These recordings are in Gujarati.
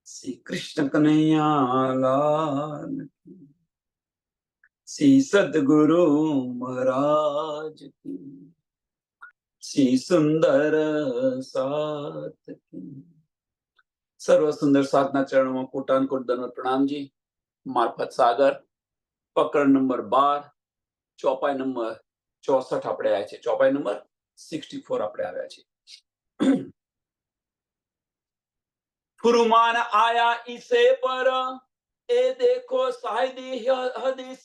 શ્રી કૃષ્ણ કનૈયા લાલ કી, શ્રી સદગુરુ મહારાજ કી, શ્રી સુંદર સાત કી. સર્વ સુંદર સાતના ચરણોમાં કોટાન કોટ દંડવત પ્રણામજી. મારફત સાગર, પકડ નંબર 12, ચોપાઈ નંબર 64 આપણે આવ્યા છે. ચોપાઈ નંબર 64 આપણે આવ્યા છે. फुरमान आया इसे पर ए देखो साहिदी हदीस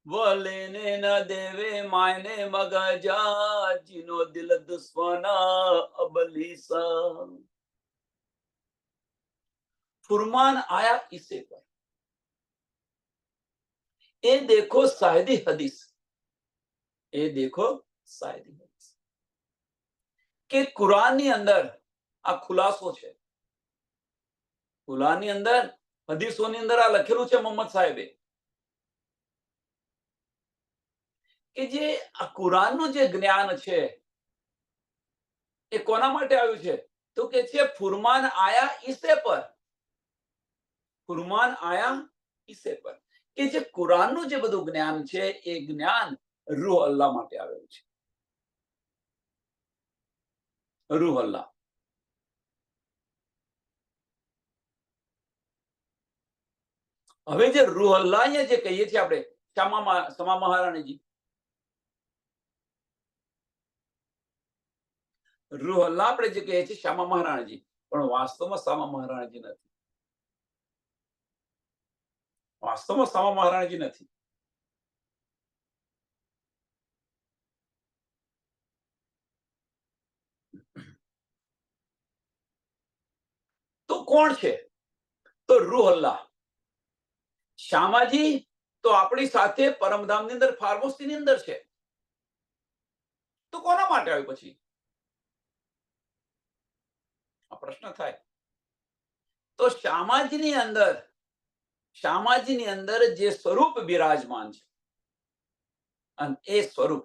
वो लेने न देवे मायने मगजा जिनो दिल दुश्मन अबलीसा. फुरमान आया इसे पर ए देखो साहिदी हदीस, ए देखो साहिदी हदीस के कुरान ની અંદર આ ખુલાસો છે. કુરાનની અંદર હદીસોની અંદર આ લખેલું છે મોહમ્મદ સાહેબે કે જે આ કુરાનનું જે જ્ઞાન છે એ કોના માટે આવ્યું છે? તો કે છે ફુરમાન આયા ઇસે પર. ફુરમાન આયા ઇસે પર કે જે કુરાનનું જે બધું જ્ઞાન છે એ જ્ઞાન રૂહ અલ્લાહ માટે આવેલું છે. રૂહ અલ્લાહ. હવે જે રૂહ અલ્લાહ અહીંયા જે કહીએ છીએ આપણે સમા મહારાણીજી, રૂહ અલ્લાહ આપણે જે કહીએ છીએ શ્યામા મહારાણીજી, પણ વાસ્તવમાં સામા મહારાણીજી નથી. વાસ્તવમાં સામા મહારાણીજી નથી. તો કોણ છે? તો રૂહ અલ્લાહ. શ્યામાજી તો આપણી સાથે પરમધામની અંદર ફાર્મોસીની અંદર છે. તો કોના માટે આવ્યું પછી? આ પ્રશ્ન થાય. તો શ્યામાજીની અંદર જે સ્વરૂપ બિરાજમાન છે અને એ સ્વરૂપ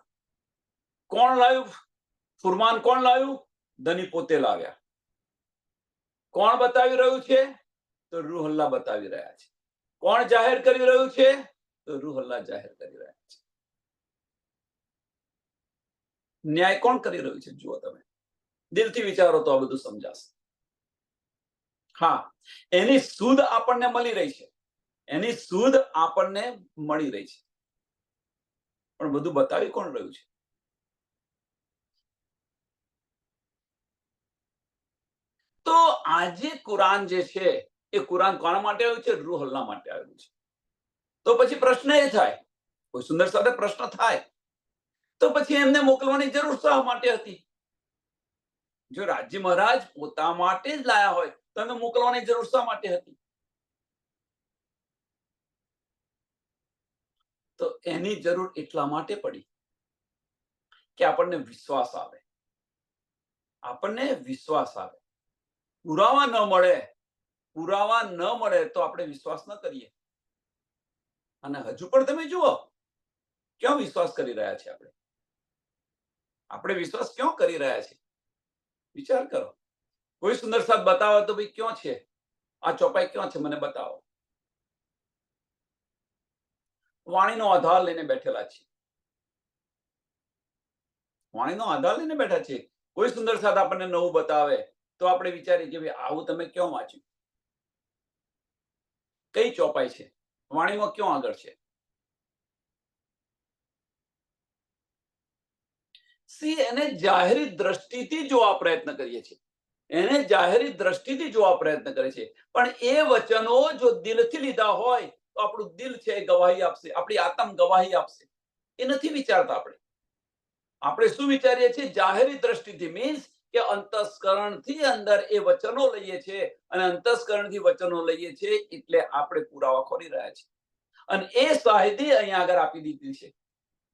કોણ લાવ્યું? ફુરમાન કોણ લાવ્યું? ધની પોતે લાવ્યા. કોણ બતાવી રહ્યું છે? તો રૂહ અલ્લાહ બતાવી રહ્યા છે. કોણ જાહેર કરી રહ્યું છે? તો રૂહ અલ્લાહ જાહેર કરી રહ્યા છે. ન્યાય કોણ કરી રહ્યું છે? જુઓ તમે, દિલથી વિચારો તો આ બધું સમજાશે. હા, એની સુધ આપણને મળી રહી છે. એની સુધ આપણને મળી રહી છે, પણ બધું બતાવી કોણ રહ્યું છે? તો આજે કુરાન જે છે એ કુરાન કોના માટે આવ્યું છે? રૂહ અલ્લાહ માટે આવ્યું છે. તો પછી પ્રશ્ન એ થાય, કોઈ સુંદર સાથે પ્રશ્ન થાય, તો પછી એમને મોકલવાની જરૂર શા માટે હતી? જો રાજ્ય મહારાજ પોતા માટે જ લાયા હોય તો એમને મોકલવાની જરૂર શા માટે હતી? તો એની જરૂર એટલા માટે પડી કે આપણને વિશ્વાસ આવે. આપણને વિશ્વાસ આવે. પુરાવા ન મળે તો આપણે વિશ્વાસ ન કરીએ. અને હજુ પણ તમે જુઓ, ક્યાં વિશ્વાસ કરી રહ્યા છે આપણે? આપણે વિશ્વાસ ક્યાં કરી રહ્યા છે? વિચાર કરો. કોઈ સુંદર સાથ બતાવો તો ભાઈ ક્યાં છે આ ચોપાઈ? ક્યાં છે? મને બતાવો. વાણીનો આધાર લઈને બેઠેલા છે. વાણીનો આધાર લઈને બેઠા છે. કોઈ સુંદર સાથ આપણને નવું બતાવે તો આપણે વિચારીએ કે ભાઈ આવું તમે ક્યાં વાંચ્યું? કઈ ચોપાઈ છે? વાણીમાં ક્યાં આગળ છે? એને જાહેરી દ્રષ્ટિથી જોવા પ્રયત્ન કરીએ છીએ. એને જાહેરી દ્રષ્ટિથી જોવા પ્રયત્ન કરે છે, પણ એ વચનો જો દિલથી લીધા હોય તો આપણું દિલ છે ગવાહી આપશે, આપણી આત્મ ગવાહી આપશે. એ નથી વિચારતા આપણે. આપણે શું વિચારીએ છીએ? જાહેરી દ્રષ્ટિથી. મીન્સ કે અંતસ્કરણથી અંદર એ વચનો લઈએ છીએ, અને અંતસ્કરણથી વચનો લઈએ છીએ એટલે આપણે પુરાવા ખોરી રહ્યા છીએ. અને એ સાહિદી અહીંયા આગળ આપી દીધી છે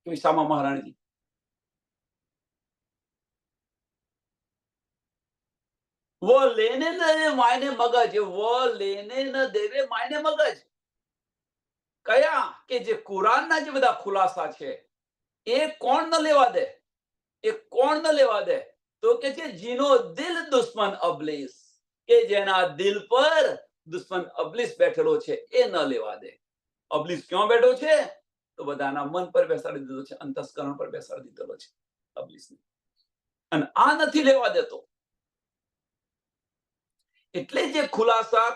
કે શામા મહારાણીજી. वो लेने न दे मायने मगज, वो लेने न देवे मायने मगज. કયા? કે જે કુરાનના જે બધા ખુલાસા છે એ કોણ ન લેવા દે? એ કોણ ન લેવા દે? તો કે છે જીનો દિલ દુશ્મન અબલીસ. કે જેના દિલ પર દુશ્મન અબલીસ બેઠેલો છે એ ન લેવા દે. અબલીસ ક્યાં બેઠો છે? તો બધાના મન પર બેસાડી દીધો છે, અંતસ્કરણ પર બેસાડી દીધેલો છે અબલીસને. અને આ નથી લેવા દેતો. એટલે જે ખુલાસા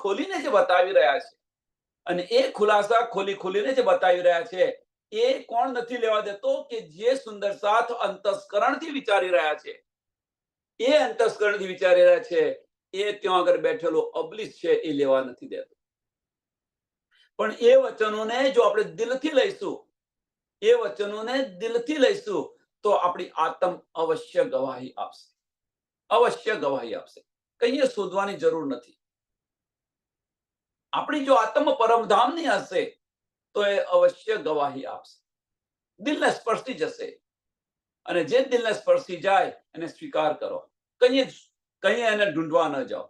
ખોલીને જે બતાવી રહ્યા છે, અને એ ખુલાસા ખોલીને જે બતાવી રહ્યા છે, એ કોણ નથી લેવા દેતો? કે જે સુંદર સાથ અંતસ્કરણથી વિચારી રહ્યા છે, એ અંતસ્કરણથી વિચારી રહ્યા છે, એ ત્યાં આગળ બેઠેલો અબલીસ છે એ લેવા નથી દેતો. પણ એ વચનોને જો આપણે દિલથી લઈશું, તો આપણી આત્મ અવશ્ય ગવાહી આપશે. કહીએ શોધવાની જરૂર નથી. આપણી જો આત્મ પરમધામની હશે તો એ અવશ્ય ગવાહી આપશે. દિલને સ્પર્શી જશે, અને જે દિલને સ્પર્શી જાય એને સ્વીકાર કરો. કહીએ એને ઢૂંઢવા ન જાઓ,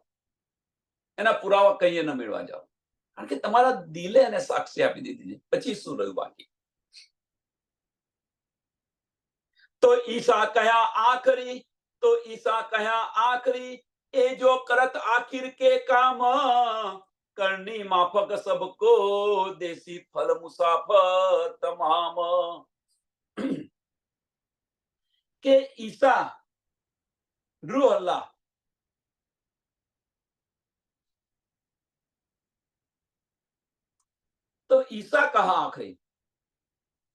એના પુરાવા કહીએ ન મેળવા જાઓ, કારણ કે તમારા દિલે એને સાક્ષી આપી દીધી છે. પછી શું રહ્યું બાકી? તો ઈસા કહ્યા આખરી, એ જો કરત આખિર કે કામ, કરनी माफक सबको, देसी फल मुसाफर तमाम. के ईसा रूह अल्लाह, તો ઈસા કહા આખરી.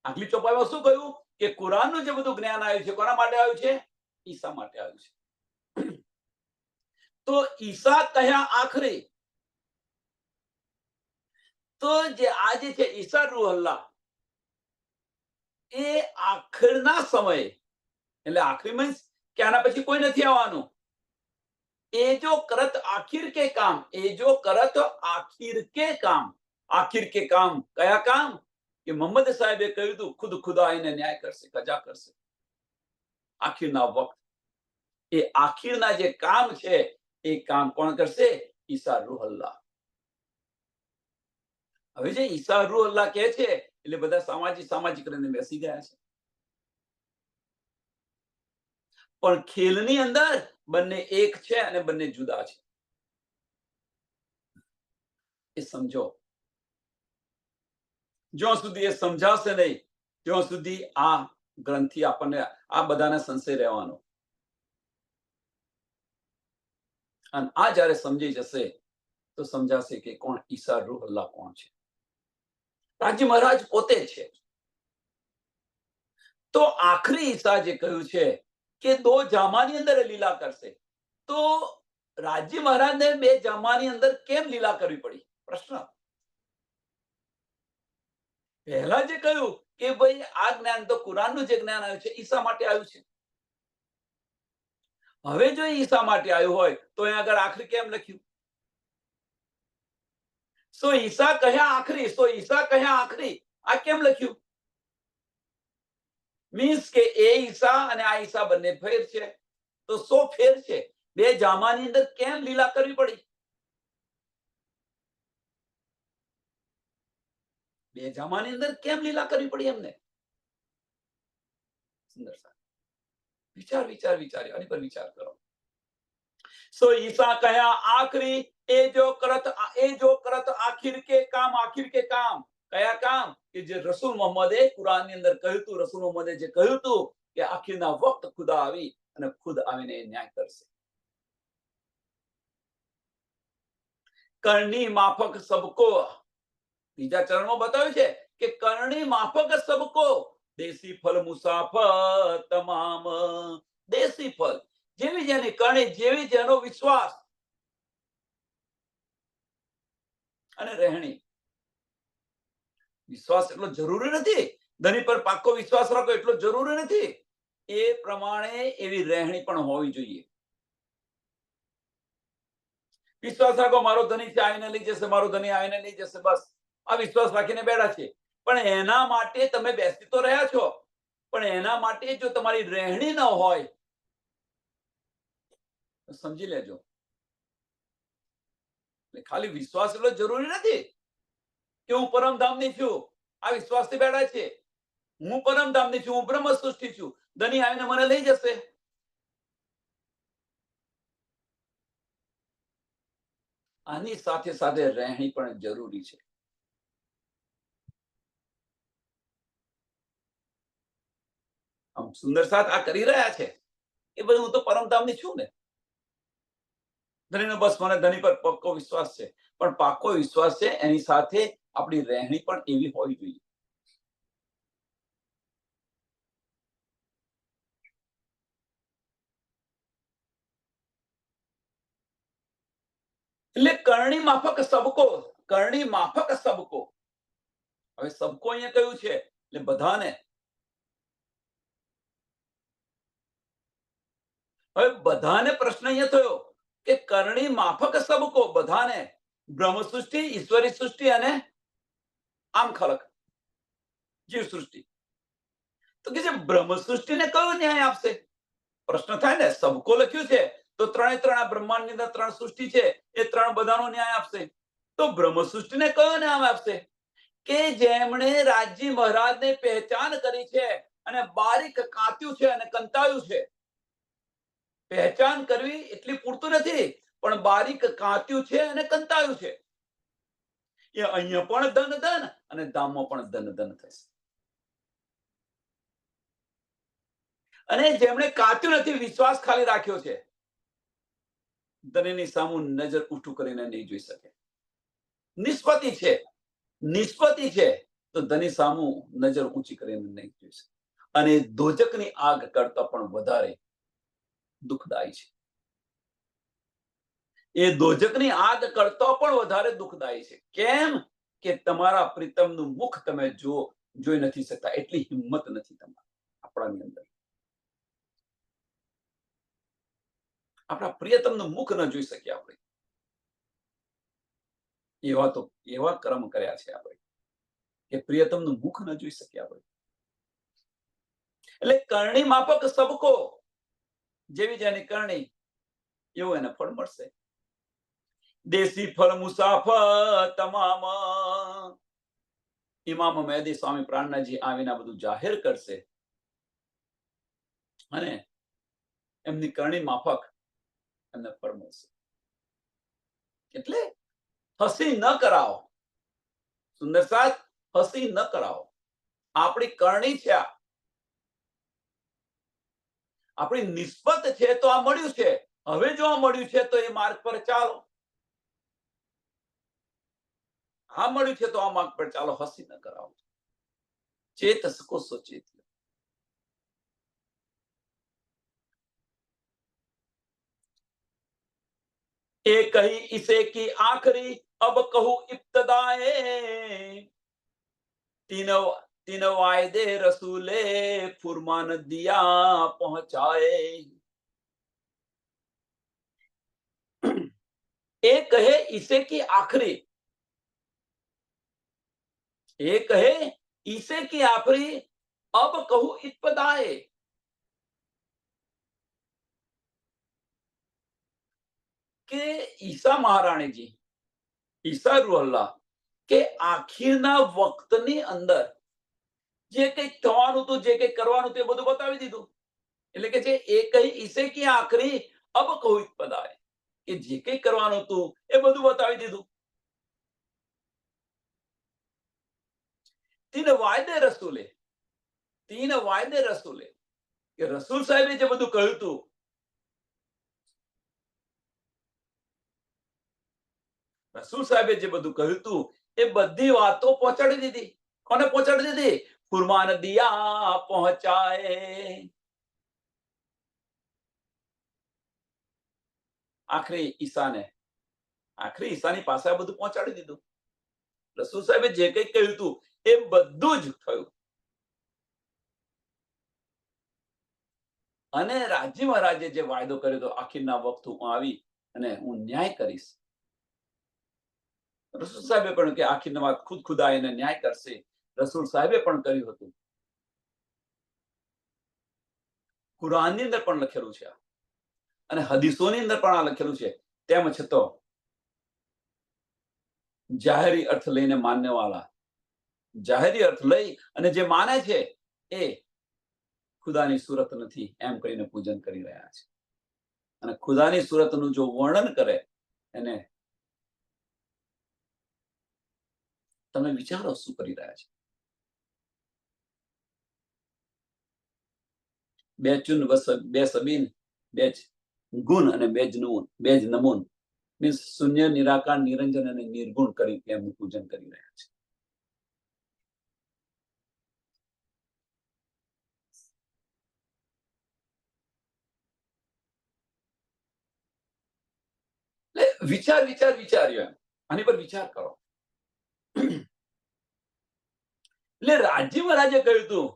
આગલી ચોપાઈમાં શું કહ્યું? કે કુરાનનું જે બધું જ્ઞાન આવ્યું છે, કોના માટે આવ્યું છે? ઈસા માટે આવ્યું છે. તો ઈસા કહ્યા આખરી, તો જે આજે છે ઈસા રૂહ અલ્લાહ, એ આખરના સમયે, એટલે આખરી મીન્સ કે આના પછી કોઈ નથી આવવાનું. એ જો કરત આખિર કે કામ, આખિર કે કામ કયા કામ? કે મોહમ્મદ સાહેબે કહ્યું હતું, ખુદ ખુદા આવીને ન્યાય કરશે, કજા કરશે. આખિરના વખત, એ આખિરના જે કામ છે એ કામ કોણ કરશે? ઈસા રૂહ અલ્લાહ. હવે જે ઈસા રૂહ અલ્લાહ કહે છે, એટલે બધા સામાજિક કરીને બેસી ગયા છે. પણ ખેલની અંદર બંને એક છે અને બંને જુદા છે. એ સમજો. જ્યાં સુધી એ સમજાશે નહીં, ત્યાં સુધી આ ગ્રંથિ આપણને, આ બધાને સંશય રહેવાનો. અને આ જ્યારે સમજી જશે તો સમજાશે કે કોણ ઈસા રૂહ અલ્લાહ કોણ છે. રાજી મહારાજ પોતે છે. તો આખરી ઈસા જે કહ્યું છે કે 2 જામાની અંદર લીલા કરશે, તો રાજી મહારાજને 2 જામાની અંદર કેમ લીલા કરવી પડી? પ્રશ્ન. પહેલા જે કહ્યું કે ભાઈ આ જ્ઞાન તો કુરાનનું જે જ્ઞાન આવ્યું છે ઈસા માટે આવ્યું છે. હવે જો ઈસા માટે આવ્યું હોય તો અહીંયા આગળ આખરી કેમ લખ્યું? ઈસા કહ્યા આખરી, આ કેમ લખ્યું? મીન્સ કે એ ઈસા અને આ ઈસા બંને ફેર છે. તો ફેર છે. 2 જામાની અંદર કેમ લીલા કરવી પડી? 2 જામાની અંદર કેમ લીલા કરવી પડી એમને? સુંદર વિચાર આની પર વિચાર કરો. ઈસા કહ્યા આખરી, એ જો કરત આખિર કે કામ, કયા કામ? કે જે રસૂલ મોહમ્મદે કુરાનની અંદર કહ્યું હતું, રસૂલ મોહમ્મદે જે કહ્યું હતું કે આખિરના વખત ખુદા આવી અને ખુદ આવીને ન્યાય કરશે. કરણી માફક સબકો, બીજા ચરણમાં બતાવ્યું છે કે કરણી માફક સબકો, દેશી ફલ મુસાફર તમામ. દેશી ફલ, જેવી જેની કરણી, જેવી જેનો વિશ્વાસ અને રહેણી. વિશ્વાસ એટલો જરૂરી નથી, ધની પર પાક્કો વિશ્વાસ રાખો એટલો જરૂરી નથી. એ પ્રમાણે એવી રહેણી પણ હોવી જોઈએ. વિશ્વાસ રાખો મારો ધની છે આવીને લઈ જશે, મારો ધની આવીને લઈ જશે, બસ આ વિશ્વાસ રાખીને બેઠા છે. પણ એના માટે તમે બેસી તો રહ્યા છો, પણ એના માટે જો તમારી રહેણી ન હોય તો સમજી લેજો. ખાલી વિશ્વાસ એટલો જરૂરી નથી કે હું પરમધામની છું, આ વિશ્વાસથી બેઠા છે. હું પરમધામની છું, હું બ્રહ્મ સૃષ્ટિ છું, ધની આવીને મને લઈ જશે. આની સાથે સાથે રહેણી પણ જરૂરી છે. આમ સુંદર સાથ આ કરી રહ્યા છે એ બધું, હું તો પરમધામની છું ને. ધણીનો બસ મને ધણી પર પાક્કો વિશ્વાસ છે, પણ પાક્કો વિશ્વાસ છે એની સાથે આપણી રહેણી પણ એવી હોવી જોઈએ. એટલે કરણી માફક સબકો, કરણી માફક સબકો. હવે સબકો અહીંયા કયું છે એટલે બધાને. હવે બધાને પ્રશ્ન અહીંયા થયો કે કરણી માફક સબકો, બધાને. બ્રહ્મ સૃષ્ટિ, ઈશ્વરી સૃષ્ટિ અને આમ ખલક જીવ સૃષ્ટિ. તો કે છે બ્રહ્મ સૃષ્ટિને કયો ન્યાય આપશે? પ્રશ્ન થાય ને. સબકો લખ્યું છે તો ત્રણે ત્રણ આ બ્રહ્માંડની અંદર ત્રણ સૃષ્ટિ છે, એ ત્રણ બધાનો ન્યાય આપશે. તો બ્રહ્મ સૃષ્ટિને કયો ન્યાય આપશે? કે જેમણે રાજી મહારાજને પહેચાન કરી છે અને બારીક કાત્યું છે અને કંતાયું છે. પહેચાન કરવી એટલી પૂરતું નથી, પણ બારીક કાત્યું છે અને કંતાયું છે. એ અહીંયા પણ ધન ધન અને ધામમાં પણ ધન ધન થશે. અને જેમણે કાત્યું નથી, વિશ્વાસ ખાલી રાખ્યો છે, ધનની સામુ નજર ઊંચું કરીને નહીં જોઈ શકે. નિષ્પત્તિ છે, નિષ્પત્તિ છે, તો ધની સામુ નજર ઊંચી કરીને નહીં જોઈ શકે. અને દોજકની આગ કરતા પણ વધારે દુઃખદાયી છે. એ દોજકની આગ કરતા પણ વધારે દુઃખદાયી છે. કેમ? કે તમારા પ્રીતમનું મુખ તમે જોઈ નથી શકતા, એટલી હિંમત નથી તમારી આપણાની અંદર. આપણા પ્રિયતમનું મુખ ન જોઈ શકીએ આપણે. એવા કર્મ કર્યા છે આપણે કે પ્રિયતમનું મુખ ન જોઈ શકીએ આપણે. એટલે કરણી માફક સબકો, જેવી જેની કરણી એવું એને ફળ મળશે. દેશી ફળ મુસાફર તમામ. ઇમામ મહેદી સ્વામી પ્રાણનાથજી આવીને બધું જાહેર કરશે અને એમની કરણી માફક એમને ફળ મળશે. એટલે હસી ન કરાવો, સુંદર સાથ, હસી ન કરાવો. આપણી કરણી છે, આપણી નિસ્બત છે, તો આ મળ્યું છે. હવે જો આ મળ્યું છે તો એ માર્ગ પર ચાલો. આ મળ્યું છે તો આ માર્ગ પર ચાલો, હસી ન કરાવો. ચેત સકો સોચેત. एक ही इसे की आखिरी अब कहूं इब्तदाए. तीनों वायदे रसूले फुरमान दिया पहुंचाए. एक है इसे की आखिरी, एक है इसे की आखिरी अब कहूं इब्तदाए. કે ઈસા મહારાણીજી, ઈસા રૂહલ્લાહ, કે આખીરના વખતની અંદર જે કંઈક થવાનું હતું, જે કંઈક કરવાનું હતું, એ બધું બતાવી દીધું. એટલે કે છે એ કઈ ઈસે કી આખરી અબ કોઈ પદાય, કે જે કંઈ કરવાનું હતું એ બધું બતાવી દીધું. તીન વાયદે રસૂલે, તીન વાયદે રસૂલે, કે રસૂલ સાહેબે જે બધું કહ્યું હતું, રસૂલ સાહેબે જે બધું કહ્યું હતું એ બધી વાતો પહોંચાડી દીધી. કોને પહોંચાડી દીધી? ફુરમાન દિયા પહોંચાએ. આખરી ઈસાની પાસે આ બધું પહોંચાડી દીધું. રસૂલ સાહેબે જે કંઈ કહ્યું હતું એ બધું જ થયું. અને રાજી મહારાજે જે વાયદો કર્યો હતો, આખીરના વખત હું આવી અને હું ન્યાય કરીશ. રસૂલ સાહેબે પણ કે આખીરના વાત ખુદ આવીને ન્યાય કરશે. રસૂલ સાહેબે પણ કર્યું હતું. કુરાનની અંદર પણ લખેલું છે અને હદીસોની અંદર પણ આ લખેલું છે. તેમ છતાં જાહેરી અર્થ લઈને માનનેવાળા, જાહેરી અર્થ લઈ અને જે માને છે એ ખુદાની સુરત નથી એમ કહીને પૂજન કરી રહ્યા છે. અને ખુદાની સુરતનું જો વર્ણન કરે એને તમે વિચારો શું કરી રહ્યા છે. બે ચુન બે સબીન, બે જ ગુણ અને બે જ નૂન, બે જ નમૂન, મીન્સ શૂન્ય, નિરાકાર, નિરંજન અને નિર્ગુણ કરી એમનું પૂજન કરી રહ્યા છે. વિચાર વિચાર વિચાર્યો એમ, આની પર વિચાર કરો. એટલે રાજી મહારાજે કહ્યું હતું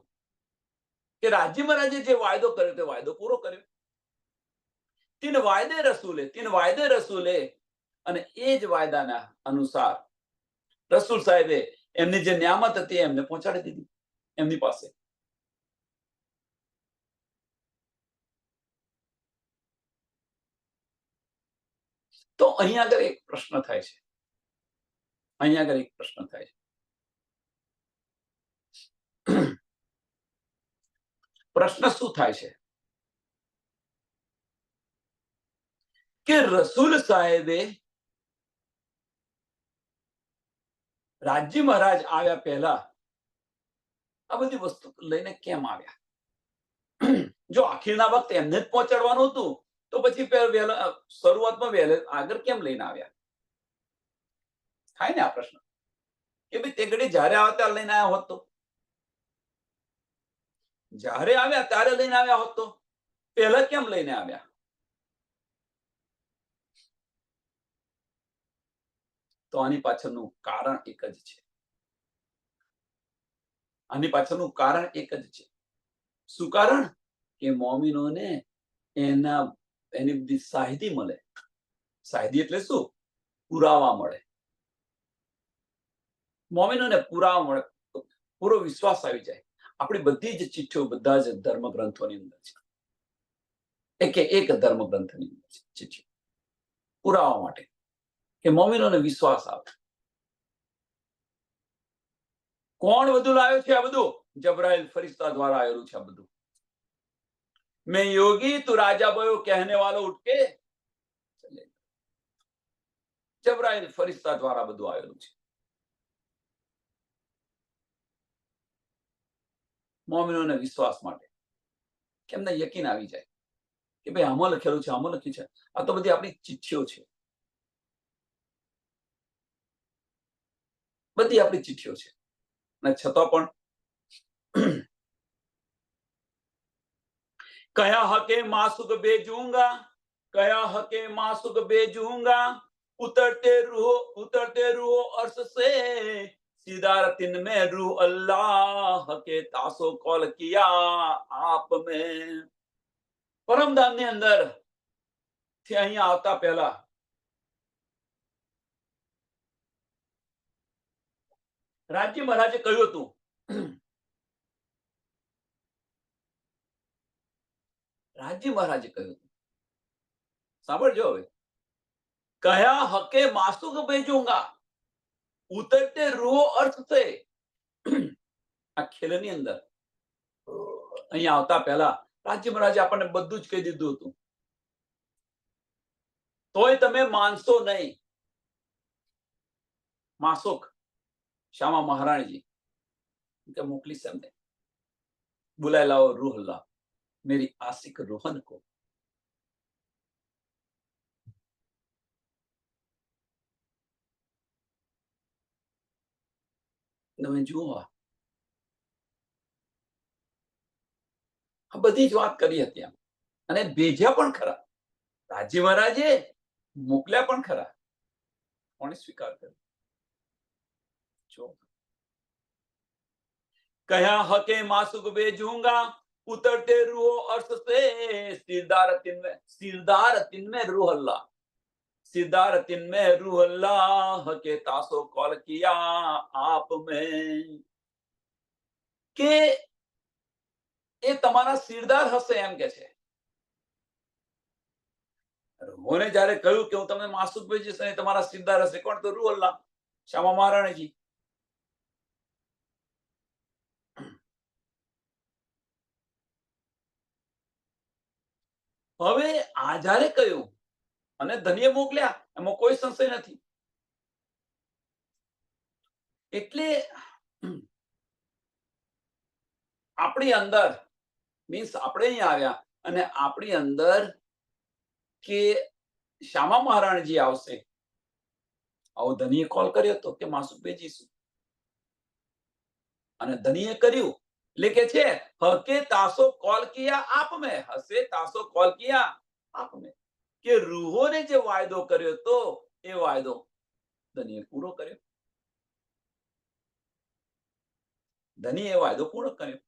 કે રાજી મહારાજે જે વાયદો કર્યો તે વાયદો પૂરો કર્યો. તીન વાયદે રસૂલે અને એ જ વાયદાના અનુસાર રસૂલ સાહેબે એમની જે નિયામત હતી એમને પહોંચાડી દીધી એમની પાસે. તો અહીંયા આગળ એક પ્રશ્ન થાય છે. પ્રશ્ન શું થાય છે કે રસૂલ સાહેબે રાજજી મહારાજ આવ્યા પહેલા આ બધી વસ્તુ લઈને કેમ આવ્યા? જો આખીરના વખતે એમને જ પહોંચાડવાનું હતું તો પછી શરૂઆતમાં આગળ કેમ લઈને આવ્યા? થાય ને આ પ્રશ્ન કે ભાઈ તે ઘડી જયારે આવ્યા ત્યારે લઈને આવ્યા હોત તો, જયારે આવ્યા ત્યારે લઈને આવ્યા હોત તો પહેલા કેમ લઈને આવ્યા? તો આની પાછળનું કારણ એક જ છે. શું કારણ? કે મોમિનોને એની બધી સાહિદી મળે. સાહિદી એટલે શું? પુરાવા મળે. મોમિનોને પુરાવા મળે, પૂરો વિશ્વાસ આવી જાય. આપણી બધી જ ચિઠ્ઠીઓ બધા જ ધર્મ ગ્રંથોની અંદર છે. એક ધર્મ ગ્રંથની અંદર છે ચિઠ્ઠીઓ પુરાવા માટે કે મોમિનોને વિશ્વાસ આવે. કોણ બધું લાવ્યો છે આ બધું? જબરાઈલ ફરિશ્તા દ્વારા આવેલું છે આ બધું. મેં યોગી તું રાજા બયો કહેને વાલો ઉઠકે, જબરાઈલ ફરિશ્તા દ્વારા બધું આવેલું છે. મોમિનોને વિશ્વાસ માટે, કેમને યકીન આવી જાય કે ભાઈ આમાં લખેલું છે, આમાં લખ્યું છે. આ તો બધી આપણી ચિઠ્ઠીઓ છે, બધી આપણી ચિઠ્ઠીઓ છે. અને છતાં પણ કયા હકે માસુક भेजूंगा उतरते रूह अर्श से सीधा रतिन में रूह अल्लाह के तासो कॉल किया आप में. પરમધામ ની અંદર થી અહીંયા આવતા પહેલા રાજજી મહારાજે કહ્યું હતું, સાંભળજો હવે, કયા હકે માસુક ભેજુંગા ઉતરતે રૂહ અર્થ સે. આ ખેલની અંદર અહીંયા આવતા પહેલા રાજજી મહારાજે આપણને બધું જ કહી દીધું હતું. તોય તમે માનશો નહીં. માસુક શ્યામા મહારાણીજી કે મોકલીશ એમને, बुलाए लाओ रूह अल्लाह मेरी आशिक रोहन को. તમે જુઓ આ બધી જ વાત કરી હતી અને ભેજ્યા પણ ખરા. રાજજી મહારાજે મોકલ્યા પણ ખરા. કોણે સ્વીકાર કર્યો? જો કયા હકે માસુક भेजूंगा उतरते रूह अर्श से सीधारतिन में रूह अल्लाह के तासो कॉल किया आप में. કે એ તમારા સિરદાર હશે એમ કે છે. રૂહોને જ્યારે કહ્યું કે હું તમને માસુક ભેજીશ અને તમારા સિરદાર હશે, કોણ? તો રૂહ અલ્લાહ, શ્યામા મહારાણીજી. હવે આ જ્યારે કહ્યું અને ધન્ય મોકલ્યા, એમાં કોઈ સંશય નથી. એટલે આપણી અંદર મીન્સ આપણે અહીં આવ્યા અને આપણી અંદર કે શ્યામા મહારાણીજી આવશે, આવો ધનીએ કોલ કર્યો હતો કે માસુક બેજીશું, અને ધનીએ કર્યું. એટલે કે છે હકે તાસો કોલ કિયા આપ મેં, હસે તાસો કોલ કિયા આપ મેં, કે રૂહોને જે વાયદો કર્યો તો એ વાયદો ધનીએ પૂરો કર્યો. ધનીએ વાયદો પૂરો કર્યો.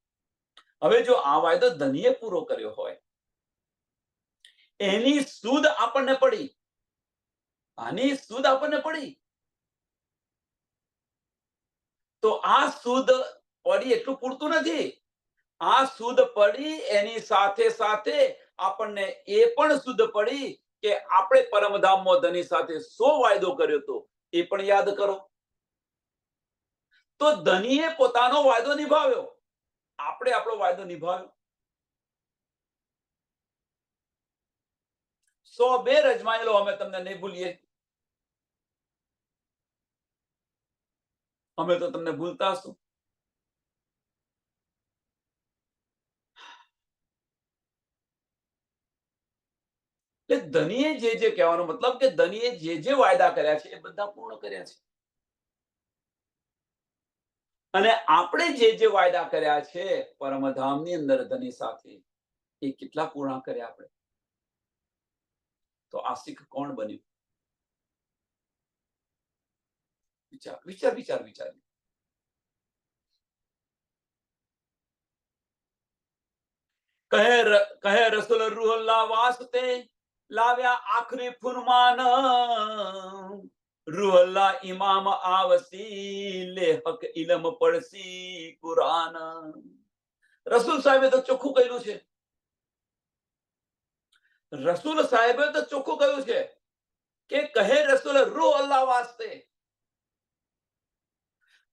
હવે જો આ વાયદો ધનીએ પૂરો કર્યો હોય, એની સુધ આપણને પડી, આની સુધ આપણને પડી, તો આ સુધ પડી એટલું પૂરતું નથી. આ સુધ પડી એની સાથે સાથે આપણને એ પણ સુધ પડી કે આપણે પરમધામમાં ધની સાથે શો વાયદો કર્યો હતો એ પણ યાદ કરો. તો ધનીએ પોતાનો વાયદો નિભાવ્યો, આપણે આપણો વાયદો નિભાવ્યો. 102 અજમાયેલો અમે તમને નહીં ભૂલીએ, અમે તો તમને ભૂલતા હશું. એટલે ધનીએ જે કહેવાનો મતલબ કે ધનીએ જે વાયદા કર્યા છે એ બધા પૂર્ણ કર્યા છે, અને આપણે જે વાયદા કર્યા છે પરમધામની અંદર ધની સાથે એ કેટલા પૂર્ણ કર્યા આપણે. તો આશિક કોણ બન્યું? વિચાર વિચાર વિચાર વિચાર. કહે રસુલ રૂહલ્લા વાસ્તે લાવ્યા આખરી ફુરમાન, રૂહલ્લા ઇમામ આવસી લે હક ઇલમ પડસી કુરાન. રસૂલ સાહેબે તો ચોખ્ખું કહ્યું છે, રસૂલ સાહેબે તો ચોખ્ખું કહ્યું છે કે કહે રસૂલ રૂહ અલ્લાહ વાસ્તે,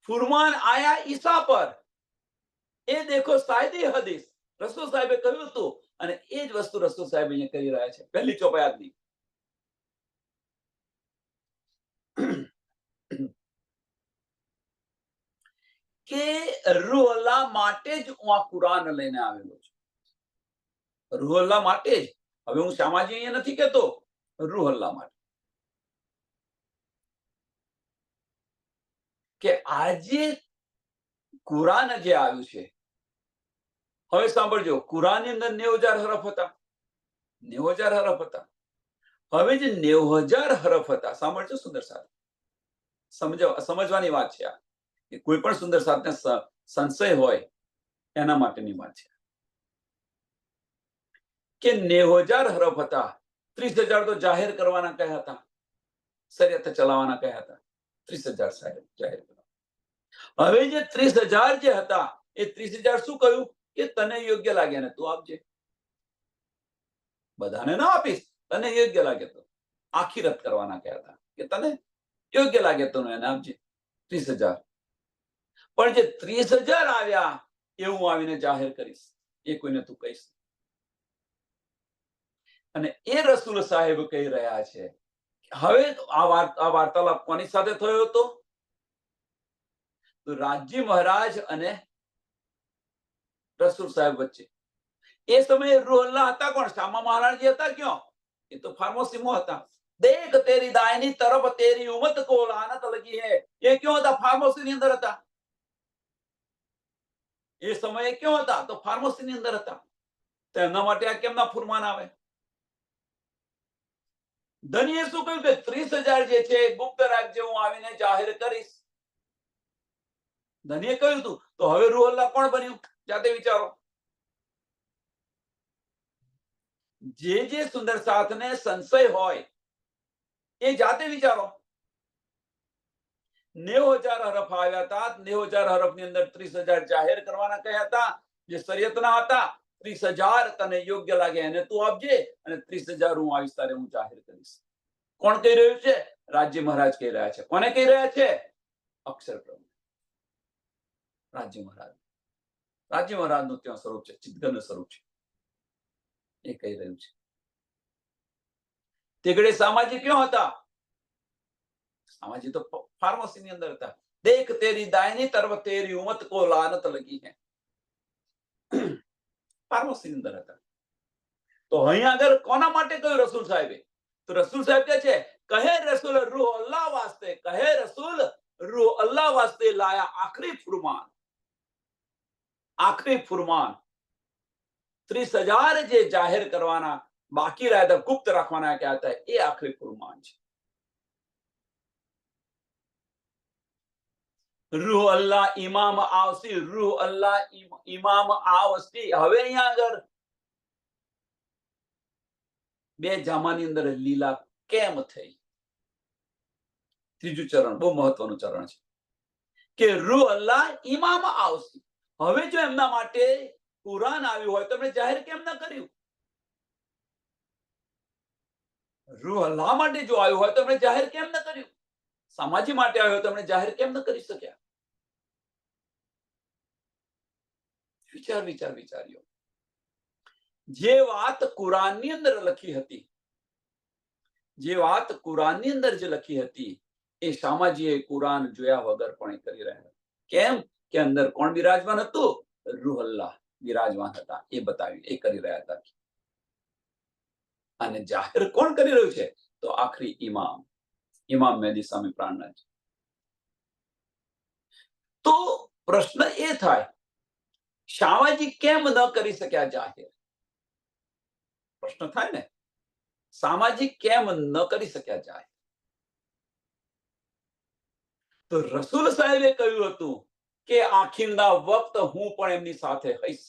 ફુરમાન આયા ઈસા પર, એ દેખો સાયદી હદીસ રસૂલ સાહેબે કહ્યું હતું, અને એ જ વસ્તુ રસૂલ સાહેબ અહીંયા કરી રહ્યા છે પહેલી ચોપાયાતની. કે રૂહ અલ્લાહ માટે જ હું આ કુરાન લઈને આવેલો છું, રૂહ અલ્લાહ માટે જ. હવે હું શામાજી અહીંયા નથી કહેતો, રૂહ અલ્લાહ માટે. કે આજે કુરાન જે આવ્યું છે, હવે સાંભળજો, કુરાનની અંદર 90,000 હરફ હતા, 90,000 હરફ હતા. હવે જે 90,000 હરફ હતા, સાંભળજો સુંદર સાથ, સમજવાની વાત છે આ, કે કોઈ પણ સુંદર સાથને સંશય હોય એના માટેની વાત છે. કે 90,000 હરફ હતા, 30,000 તો જાહેર કરવાના કહ્યા હતા, શરીયત ચલાવવાના કહ્યા હતા, 30,000 જાહેર કરવા. હવે જે 30,000 જે હતા એ 30,000 શું કહ્યું કે તને યોગ્ય લાગે ને તું આપજે, બધાને ના આપીશ, તને યોગ્ય લાગે તો. આખી રદ કરવાના કહ્યા હતા કે તને યોગ્ય લાગે તો એને આપજે 30,000. પણ જે 30,000 આવ્યા એ હું આવીને જાહેર કરીશ, એ કોઈને તું કહીશ. અને એ રસૂલ સાહેબ કહી રહ્યા છે. હવે આ વાર્તાલાપ કોની સાથે થયો હતો? તો રાજજી મહારાજ અને રસૂલ સાહેબ વચ્ચે. એ સમયે રૂહ અલ્લાહ હતા કોણ? શામા મહારાજી હતા ક્યાં? એ તો ફાર્મસીમાં હતા. દેખ તેરી દાયની તરફ તેરી ઉમત કો લાનત લગી હૈ, એ ક્યાં હતા? ફાર્મસીની અંદર હતા. એ સમયે ક્યાં હતા? તો ફાર્મસીની અંદર હતા. તો એમના માટે આ કેમના ફુરમાન આવે? ધનીએ શું કહ્યું કે 30,000 જે છે ગુપ્ત રાખજે, હું આવીને જાહેર કરીશ. ધનીએ કહ્યું હતું. તો હવે રૂહ અલ્લાહ કોણ બન્યું? જાતે વિચારો. જે સુંદર સાથને સંશય હોય એ જાતે વિચારો. 90,000 હરફ આવ્યા હતા, 90,000 હરફની અંદર 30,000 જાહેર કરવાના કહ્યા હતા, જે શરીયતના હતા. 30,000 તને યોગ્ય લાગે એને તું આપજે, અને 30,000 હું આવીશ તારે હું જાહેર કરીશ. કોણ કહી રહ્યું છે? રાજ્ય મહારાજ કહી રહ્યા છે. કોને કહી રહ્યા છે? અક્ષર બ્રહ્મ, રાજ્ય મહારાજ. રાજ્ય મહારાજનું ત્યાં સ્વરૂપ છે, ચિદઘન સ્વરૂપ છે, એ કહી રહ્યું છે. તે ઘડે સામાજી ક્યાં હતા? સામાજી તો ફાર્મસીની અંદર હતા. देख तेरी दाहिनी तरफ तेरी उम्मत को लानत लगी है. ફાર્મસી અંદર હતા. તો અહીંયા આગળ કોના માટે કહ્યું રસૂલ સાહેબે? તો રસૂલ સાહેબ કહે રસૂલ રૂહ અલ્લાહ વાસ્તે, કહે રસૂલ રૂહ અલ્લાહ વાસ્તે લાયા આખરી ફુરમાન. આખરી ફુરમાન 30,000 જે જાહેર કરવાના બાકી રહ્યા હતા, ગુપ્ત રાખવાના ક્યાં હતા, એ આખરી ફુરમાન છે. રૂહ અલ્લાહ ઇમામ આવસી, રૂહ અલ્લાહ ઇમામ આવસી. હવે અહીંયા આગળ બે જામાની અંદર લીલા કેમ થઈ? ત્રીજું ચરણ બહુ મહત્વનું ચરણ છે કે રૂહ અલ્લાહ ઇમામ આવસી. હવે જો એમના માટે કુરાન આવ્યું હોય તો એમણે જાહેર કેમ ન કર્યું? રૂહ અલ્લાહ માટે જો આવ્યું હોય તો એમણે જાહેર કેમ ન કર્યું? સમાજી માટે આવ્યો હોય તો એમણે જાહેર કેમ ન કરી શક્યા? વિચાર્યો. જે વાત કુરાનની અંદર લખી હતી, જે વાત કુરાનની અંદર જે લખી હતી, એ શામાજીએ કુરાન જોયા વગર પણ કરી રહ્યા હતા. કેમ કે અંદર કોણ બિરાજમાન હતું? રૂહ અલ્લાહ બિરાજમાન હતા. એ બતાવ્યું, એ કરી રહ્યા હતા. અને જાહેર કોણ કરી રહ્યું છે? તો આખરી ઇમામ મહેદી સામે પ્રાણનાથ. તો પ્રશ્ન એ થાય, શામાજી કેમ ન કરી શક્યા જાહેર? પ્રશ્ન થાય ને, શામાજી કેમ ન કરી શક્યા જાહેર? તો રસૂલ સાહેબે કહ્યું હતું કે આખીરના વખત હું પણ એમની સાથે હઈશ.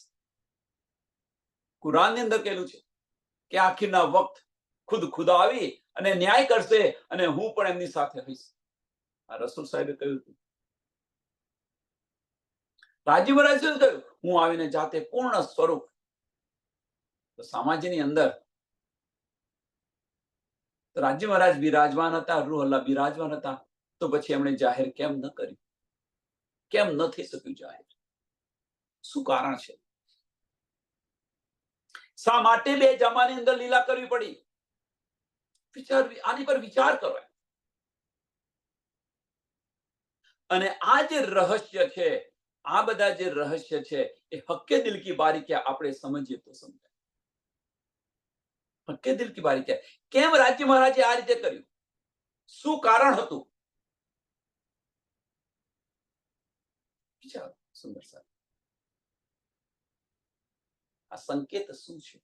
કુરાનની અંદર કહેલું છે કે આખીરના વખત ખુદા આવી અને ન્યાય કરશે અને હું પણ એમની સાથે હઈશ. આ રસૂલ સાહેબે કહ્યું હતું. રાજી મહારાજ શું કહ્યું? હું આવીને જાતે પૂર્ણ સ્વરૂપ. તો સામાજીની અંદર રાજી મહારાજ બિરાજમાન હતા, રૂહ અલ્લાહ બિરાજમાન હતા. તો પછી એમણે જાહેર કેમ ન કર્યું? કેમ ન થઈ શક્યું જાહેર? શું કારણ છે? શા માટે બે જમાની અંદર લીલા કરવી પડી? આની પર વિચાર કરો. અને આ જે રહસ્ય છે, આ બધા જે રહસ્ય છે, એ હક્કે દિલ કી બારીકિયા આપણે સમજીએ તો સમજાય. હક્કે દિલ કી બારીકિયા. કેમ રાજી મહારાજે આ રીતે કર્યું? શું કારણ હતું? વિચારો સુંદર સાહેબ. આ સંકેત શું છે?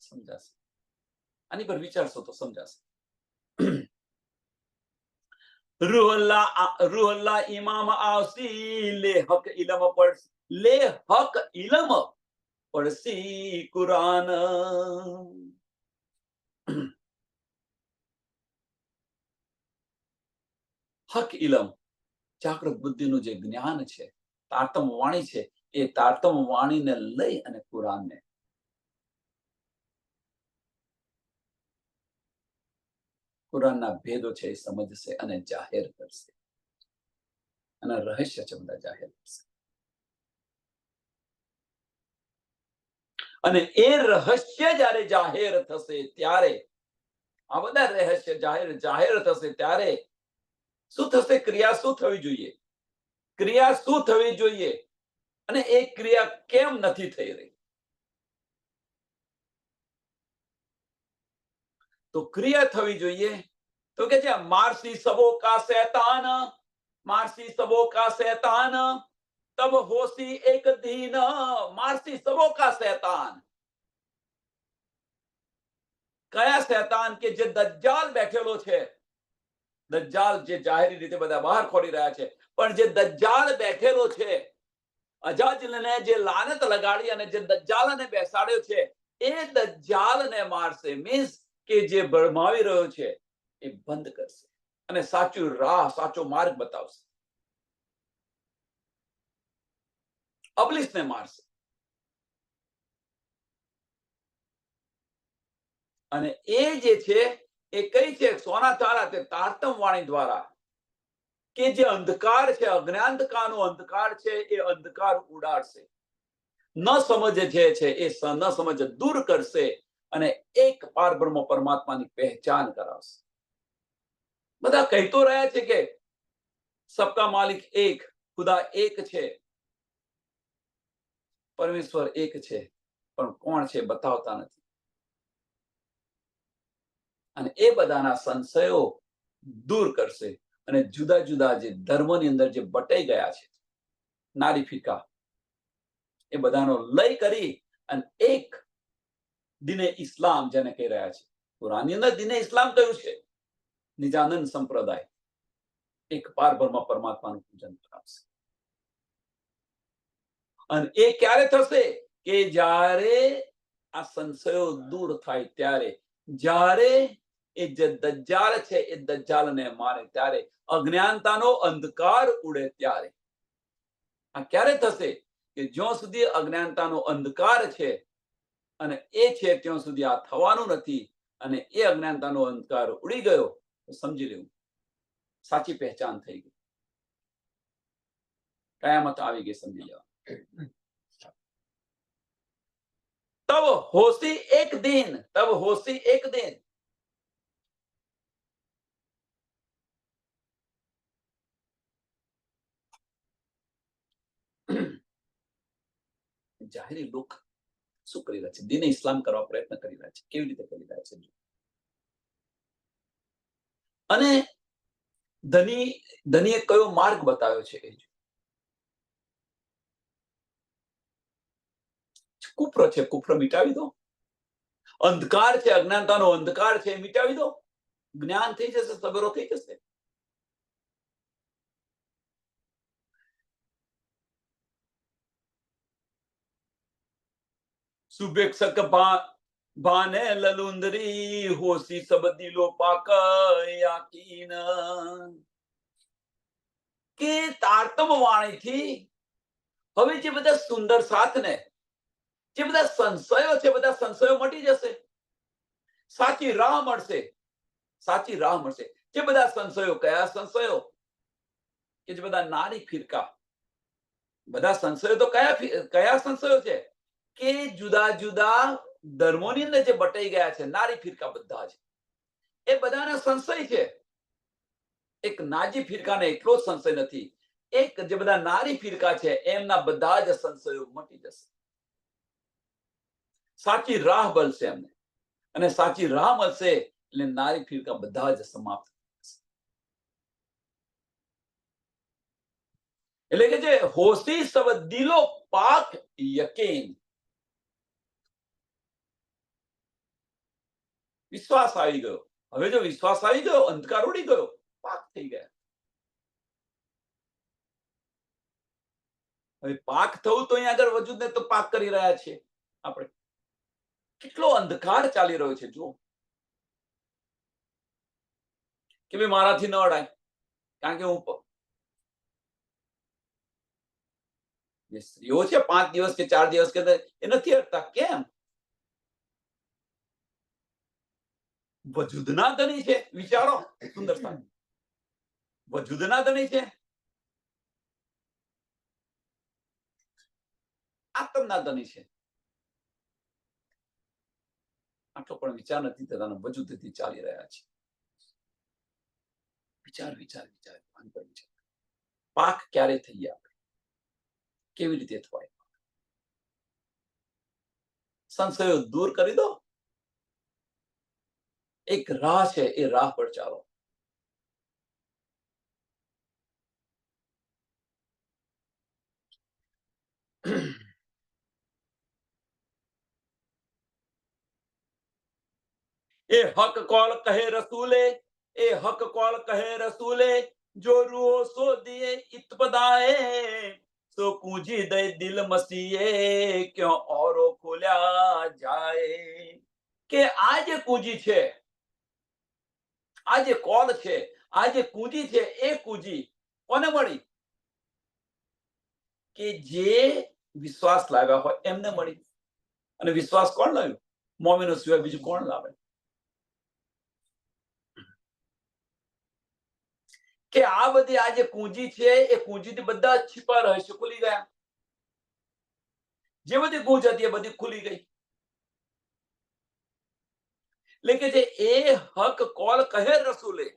સમજાશે. આની પર વિચારશો તો સમજાશે. રૂહ અલ્લાહ ઇમામ આવસી, લે હક ઇલમ પડસી, લે હક ઇલમ પડસી કુરાન. હક ઇલમ, જાગૃત બુદ્ધિનું જે જ્ઞાન છે, તારતમ વાણી છે, એ તારતમ વાણીને લઈ અને કુરાનને કુરાનના ભેદો છે એ સમજશે અને જાહેર કરશે. અને રહસ્ય છે બધા જાહેર કરશે. અને એ રહસ્ય જ્યારે જાહેર થશે ત્યારે, આ બધા રહસ્ય જાહેર થશે ત્યારે શું થશે? ક્રિયા શું થવી જોઈએ? ક્રિયા શું થવી જોઈએ? અને એ ક્રિયા કેમ નથી થઈ રહી? તો ક્રિયા થવી જોઈએ તો કે છે મારસી સબો કા શૈતાન, મારસી સબો કા શૈતાન, તબ હોસી એક દીન, મારસી સબો કા શૈતાન. કયા શૈતાન? કે જે દજ્જાલ બેઠેલો છે. દજ્જાલ જે જાહેરી રીતે બધા બહાર ખોડી રહ્યા છે, પણ જે દજ્જાલ બેઠેલો છે, અજાજલને જે લાનત લગાડી અને જે દજ્જાલને બેસાડ્યો છે, એ દજ્જાલને મારશે. મીન્સ કે જે ભરમાવી રહ્યો છે એ બંધ કરશે અને સાચું રાહ, સાચો માર્ગ બતાવશે. અબલીસને મારશે. અને એ જે છે એ કઈ છે? સોના તારા તે તારતમ વાણી દ્વારા કે જે અંધકાર છે, અજ્ઞાનતાનો અંધકાર છે, એ અંધકાર ઉડાડશે. ન સમજ જે છે એ ન સમજ દૂર કરશે અને એક પારબ્રહ્મ પરમાત્માની પહેચાન કરાવશે. બધા કહેતો રહ્યા છે કે સબકા માલિક એક, ખુદા એક છે, પરમેશ્વર એક છે, પણ કોણ છે બતાવતા નથી. અને એ બધાના સંશયો દૂર કરશે અને જુદા જુદા જે ધર્મની અંદર જે બટાઈ ગયા છે, નારી ફિકા, એ બધાનો લય કરી અને એક દિને ઇસ્લામ જેને કહી રહ્યા છે. કુરાનની અંદર દિને ઇસ્લામ કહ્યું છે. નિજાનંદ સંપ્રદાય એક પાર બ્રહ્મ પરમાત્માનું પૂજન કરાવશે. અને એ ક્યારે થશે? કે જ્યારે આ સંશયો દૂર થાય ત્યારે, જ્યારે એ જે દજ્જાલ છે એ દજ્જાલને મારે ત્યારે, અજ્ઞાનતાનો અંધકાર ઉડે ત્યારે. આ ક્યારે થશે? કે જ્યાં સુધી અજ્ઞાનતાનો અંધકાર છે અને એ છે ત્યાં સુધી આ થવાનું નથી. અને એ અજ્ઞાનતાનો અંધકાર ઉડી ગયો તો સમજી લેવું સાચી પહેચાન થઈ ગઈ, કયામત આવી ગઈ, સમજી લેવા. તબ હોશી એક દિન, તબ હોશી એક દિન. જાહેરી લોક શું કરી રહ્યા છે? દિને ઇસ્લામ કરવા પ્રયત્ન કરી રહ્યા છે. કેવી રીતે કરી રહ્યા છે? અને ધનીએ કયો માર્ગ બતાવ્યો છે? કુફ્ર છે, કુફ્ર મિટાવી દો. અંધકાર છે, અજ્ઞાનતાનો અંધકાર છે, મિટાવી દો. જ્ઞાન થઈ જશે, સબરો થઈ જશે. સુભેક્ષક ભાને લલુંદરી હોશી સબ દિલો પાક યાકીન. કે તારતમ વાણીથી હવે જે બધા સુંદર સાથને, જે બધા સંશયો છે, બધા સંશયો મટી જશે. સાચી રાહ મળશે, સાચી રાહ મળશે. જે બધા સંશયો, કયા સંશયો? કે જે બધા નારી ફિરકા, બધા સંશયો તો કયા સંશયો છે? કે જુદા જુદા ધર્મોની અંદર જે બટાઈ ગયા છે, નારી ફિરકા બધા જ, એ બધાના સંશય છે. એક નાજી ફિરકાને એટલો જ સંશય નથી. એક જે બધા નારી ફિરકા છે એમના બધા જ સંશયો મટી જશે. સાચી રાહ મળશે એમને, અને સાચી રાહ મળશે એટલે નારી ફિરકા બધા જ સમાપ્ત. એટલે કે જે હોશી સબ દિલો પાક યકીન, વિશ્વાસ આવી ગયો. હવે જો વિશ્વાસ આવી ગયો, અંધકાર ઉડી ગયો, પાક થઈ ગયા. હવે પાક થવું તો અહીંયા આગળ વજૂદને તો પાક કરી રહ્યા છીએ આપણે. કેટલો અંધકાર ચાલી રહ્યો છે જુઓ. કે ભાઈ મારાથી ન અડાય, કારણ કે હું જે સ્ત્રીઓ છે 5 દિવસ કે 4 દિવસ કે એ નથી અડતા. કેમ? વજૂદના ધણી છે. વિચારો સુંદરતા, વજૂદના ધણી છે, આત્મના ધણી છે. આટલો પણ વિચાર નથી થતા, વજૂદથી ચાલી રહ્યા છે. વિચાર વિચાર વિચાર વિચાર. પાક ક્યારે થઈએ આપણે? કેવી રીતે થવાય? સંશયો દૂર કરી દો. એક રાહ છે, એ રાહ પર ચાલો. એ હક કોલ કહે રસૂલે, એ હક કોલ કહે રસૂલે, જો રૂહો સો દિए इत्पदाए, तो कूंजी दे दिल मसीए, क्यों औरो खोल्या जाए. કે આ જે કૂંજી છે, આ જે કોલ છે, આ જે કૂંજી છે, એ કૂંજી કોને મળી? કે જે વિશ્વાસ લાવ્યા હોય એમને મળી. અને વિશ્વાસ કોણ લાવ્યું? મોમીનો સિવાય બીજું કોણ લાવે? કે આ બધી આ જે કૂંજી છે, એ કૂંજીથી બધા છીપા રહસ્ય ખુલી ગયા. જે બધી ગૂંચ હતી એ બધી ખુલી ગઈ. એટલે કે જે એ હક કોલ કહે રસૂલે,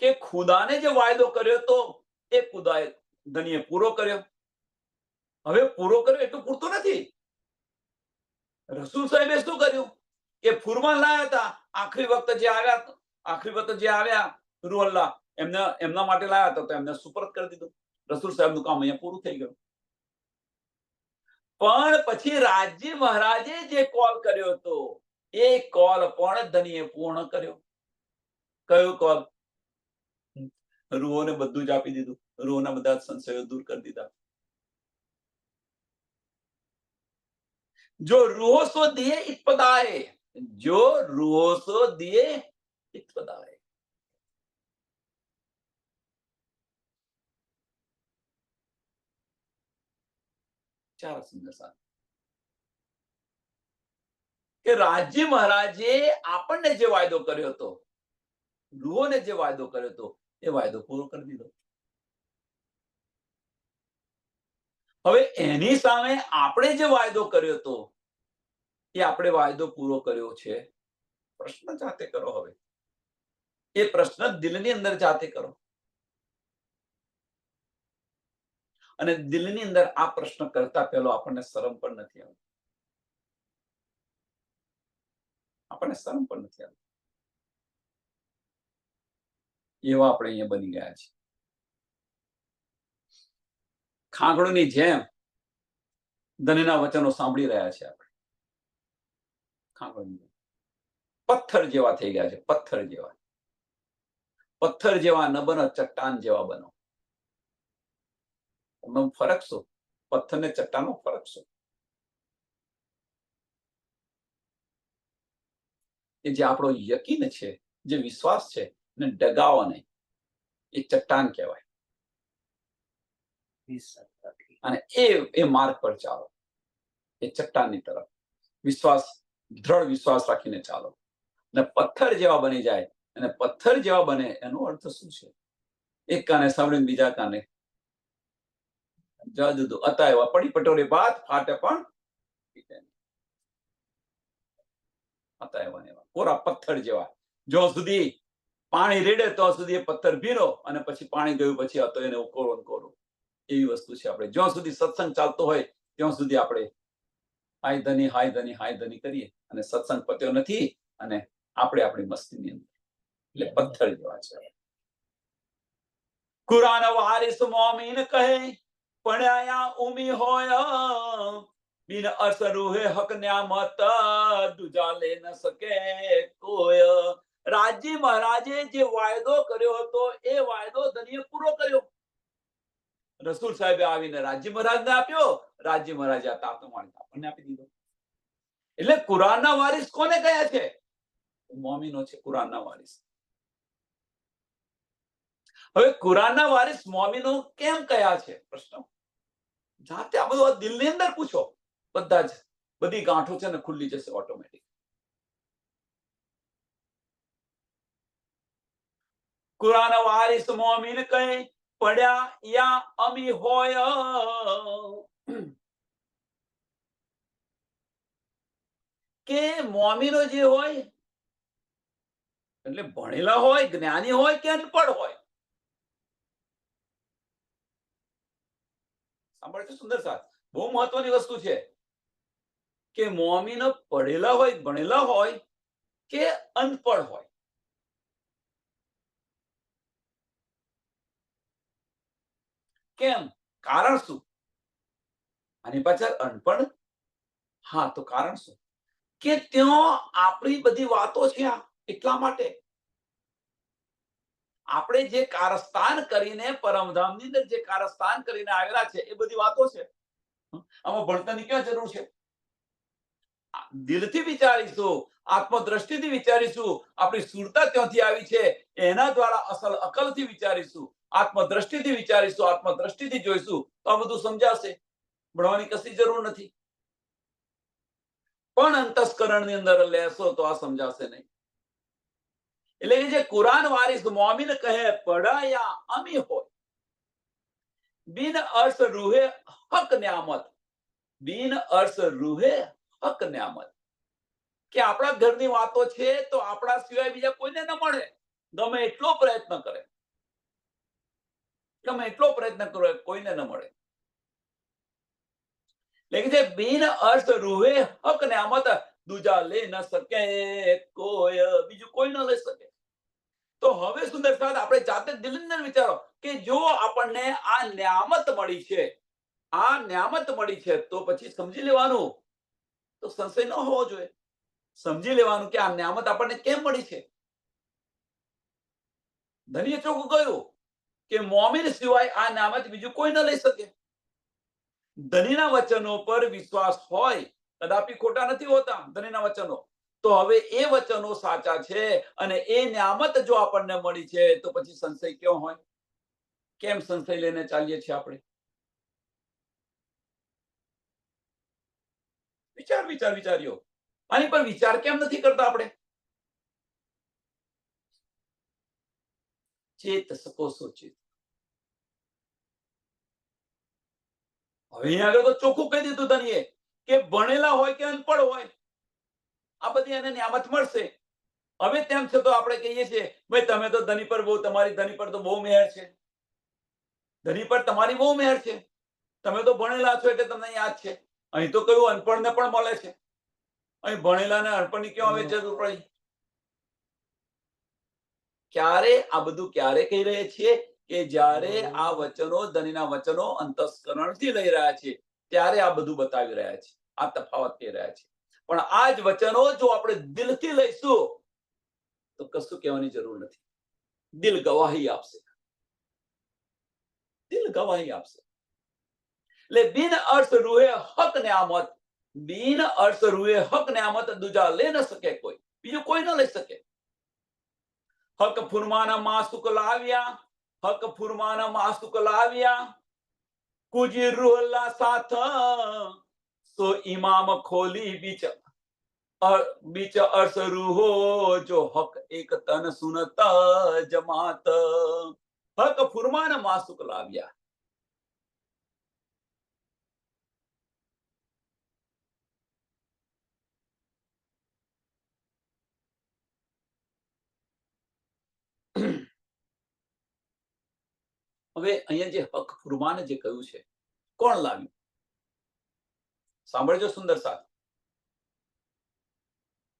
કે ખુદાને જે વાયદો કર્યો તો એ ખુદાએ ધણીએ પૂરો કર્યો. હવે પૂરો કર્યો એટલું પૂરતું નથી. રસૂલ સાહેબે શું કર્યું કે ફુરમાન લાયા હતા. આખરી વખત જે આવ્યા રૂહલ્લાહ એમના માટે લાયા હતા તો એમને સુપરત કરી દીધું. રસૂલ સાહેબનું કામ અહીંયા પૂરું થઈ ગયું. પણ પછી રાજ્ય મહારાજે જે કોલ કર્યો હતો એ કોલ પણ ધણીએ પૂર્ણ કર્યો. કયો કોલ? રૂહોને બધું જ આપી દીધું. રૂહોના બધા સંશયો દૂર કરી દીધા. जो रूहों सो दिए इत्पदाए, जो रूहों सो दिए इत्पदाए. ચાલો સુંદર સાહેબ કે રાજ્ય મહારાજે આપણને જે વાયદો કર્યો હતો, રૂહોને જે વાયદો કર્યો હતો એ વાયદો પૂરો કરી દીધો. હવે એની સામે આપણે જે વાયદો કર્યો હતો એ આપણે વાયદો પૂરો કર્યો છે? પ્રશ્ન જાતે કરો. હવે એ પ્રશ્ન દિલની અંદર જાતે કરો અને દિલની અંદર આ પ્રશ્ન કરતા પહેલો આપણને શરમ પણ નથી આવતી. એવા આપણે અહીંયા બની ગયા છે. ખાંગણુની જેમ ધણીના વચનો સાંભળી રહ્યા છે આપણે. ખાંગણુની પથ્થર જેવા થઈ ગયા છે. પથ્થર જેવા ન બનો, ચટ્ટાન જેવા બનો. ફરક શું? પથ્થર ને ચટ્ટાનનો ફરક શું? કે જે આપણો યકીન છે, જે વિશ્વાસ છે, ને ડગાવો નહીં, એ ચટ્ટાન કહેવાય. અને એ માર્ગ પર ચાલો, એ ચટ્ટાનની તરફ દ્રઢ વિશ્વાસ રાખીને ચાલો. ને પથ્થર જેવા બની જાય. અને પથ્થર જેવા બને એનો અર્થ શું છે? એક કાને સાંભળીને બીજા કાને જવા દીધું. હતા એવા પડી પટોરે બાદ ફાટે પણ હતા એવા કોરા પથ્થર જેવા. જો સુધી પાણી રેડે તો સુધી એ પથ્થર ભીનો, અને પછી પાણી ગયું પછી હતો એને કોરો. એવી વસ્તુ છે. આપણે જ્યાં સુધી સત્સંગ ચાલતો હોય ત્યાં સુધી આપણે હાય ધની કરીએ અને સત્સંગ પત્યો નથી અને આપણે આપણી મસ્તીની અંદર. એટલે પથ્થર જેવા છે. કુરાન વારિસ મોમીન કહે પડ્યા ઉમી હોય બિન અસરુહે હક ન્યામત દુજા લે ન શકે કોઈ. રાજ્ય મહારાજે જે વાયદો કર્યો હતો એ વાયદો ધણીએ પૂરો કર્યો. રસૂલ સાહેબે આવીને રાજ્ય મહારાજને આપ્યો. રાજ્ય મહારાજે આ તાપનો માણસ આપણને આપી દીધો. એટલે કુરાનના વારિસ કોને કયા છે? મોમીનો છે કુરાનના વારિસ. હવે કુરાનના વારિસ મોમીનો કેમ કયા છે? પ્રશ્ન જાતે આ બધું દિલની અંદર પૂછો. બધી ગાંઠો છે ને ખુલ્લી જશે ઓટોમેટિક. કુરાન વારિસ મોમીન કહે પડ્યા યા અમી હોય. કે મોમીનો જે હોય એટલે ભણેલા હોય, જ્ઞાની હોય કે અનપઢ હોય. સાંભળજો સુંદર સાથ, બહુ મહત્વની વસ્તુ છે કે મોમીન પડેલા હોય, ભણેલા હોય કે અનપઢ હોય. કેમ? કારણ શું? આની પાછળ અનપઢ? હા, તો કારણ શું? કે ત્યાં આપણી બધી વાતો છે એટલા માટે. આપણે જે કારસ્તાન કરીને પરમધામની અંદર જે કારસ્તાન કરીને આવેલા છે એ બધી વાતો છે. આમાં ભણતરની ક્યાં જરૂર છે? દિલથી વિચારીશું, આત્મદ્રષ્ટિથી વિચારીશું, આપણી સુરતા ત્યાંથી આવી છે એના દ્વારા અસલ અકલથી વિચારીશું, આત્મદ્રષ્ટિથી વિચારીશું, આત્મદ્રષ્ટિથી જોઈશું તો આ બધું સમજાશે. ભણવાની કશી જરૂર નથી. પણ અંતસ્કરણની અંદર લેશો તો આ સમજાશે નહીં. એટલે જે કુરાન વારિસ મોમીન કહે પડાયા અમી હોય બિન અર્શ રૂહે હક ન્યામત. બિન અર્શ રૂહે હક ન્યામત કે આપણા ઘરની વાતો છે તો આપણા સિવાય બીજા કોઈને ન મળે. ગમે એટલો પ્રયત્ન કરે, ગમે એટલો પ્રયત્ન કરે, કોઈને ન મળે. લેકિન જે બિન અર્થ રૂહે હક નેમત દૂજા લે ન શકે કોઈ, બીજું કોઈ ન લઈ શકે. તો હવે સુંદર સાહેબ આપણે જાતે દિલંદર વિચારો કે જો આપણને આ ન્યામત મળી છે, આ ન્યામત મળી છે, તો પછી સમજી લેવાનું, તો સંશય ન હોવો જોઈએ. સમજી લેવાનું કે આ ન્યામત આપણને કેમ મળી છે. ધણીએ ચોખ્ખું કહ્યું કે મોમીન સિવાય આ ન્યામત બીજું કોઈ ન લઈ શકે. ધણીના વચનો પર વિશ્વાસ હોય, કદાપી ખોટા નથી હોતા ધણીના વચનો. તો હવે એ વચનો સાચા છે અને એ ન્યામત જો આપણને મળી છે, તો પછી સંશય ક્યો હોય? કેમ સંશય લઈને ચાલીએ છીએ આપણે? વિચાર્યો આની પર વિચાર કેમ નથી કરતા આપણે? ચેત સકો સોચિત. હવે અહીંયા આગળ તો ચોખ્ખું કહી દીધું ધણીએ કે ભણેલા હોય કે અનપઢ હોય, આ બધી એને ન્યામત મળશે. હવે તેમ છતાં આપણે કહીએ છીએ ભાઈ તમે તો ધણી પર બહુ, તમારી ધણી પર તો બહુ મહેર છે, ધણી પર તમારી બહુ મહેર છે, તમે તો ભણેલા છો એટલે તમને યાદ છે. અહીં તો કયું અનપઢને પણ મળે છે, અહીં ભણેલા ને અનપઢની ક્યાં હવે જરૂર પડી? ક્યારે આ બધું ક્યારે કહી રહ્યા છીએ? કે જ્યારે આ વચનો, ધણીના વચનો અંતસ્કરણથી લઈ રહ્યા છીએ, ત્યારે આ બધું બતાવી રહ્યા છે, આ તફાવત કહી રહ્યા છે. પણ આ જ વચનો જો આપણે દિલથી લઈશું તો કશું કહેવાની જરૂર નથી. દિલ ગવાહી આપશે, દિલ ગવાહી આપશે. એટલે બિન અર્થ રૂહે હક નેમત, બિન અર્થ રૂહે હક નેમત દૂજા લે ન શકે કોઈ, બીજું કોઈ ન લઈ શકે. હક ફુરમાના માસુક લાવ્યા, હક ફુરમાના માસુક લાવ્યા, કુજી રૂહલા સાથ સો ઇમામ ખોલી બીચ, बीच अर्स रूहो जो हक एक तन सुनता जमात, हक फुरमान मासुक लाव्या. હવે અહીંયા જે હક ફુરમાન જે કહ્યું છે, કોણ લાવ્યું? સાંભળજો સુંદર સાથ,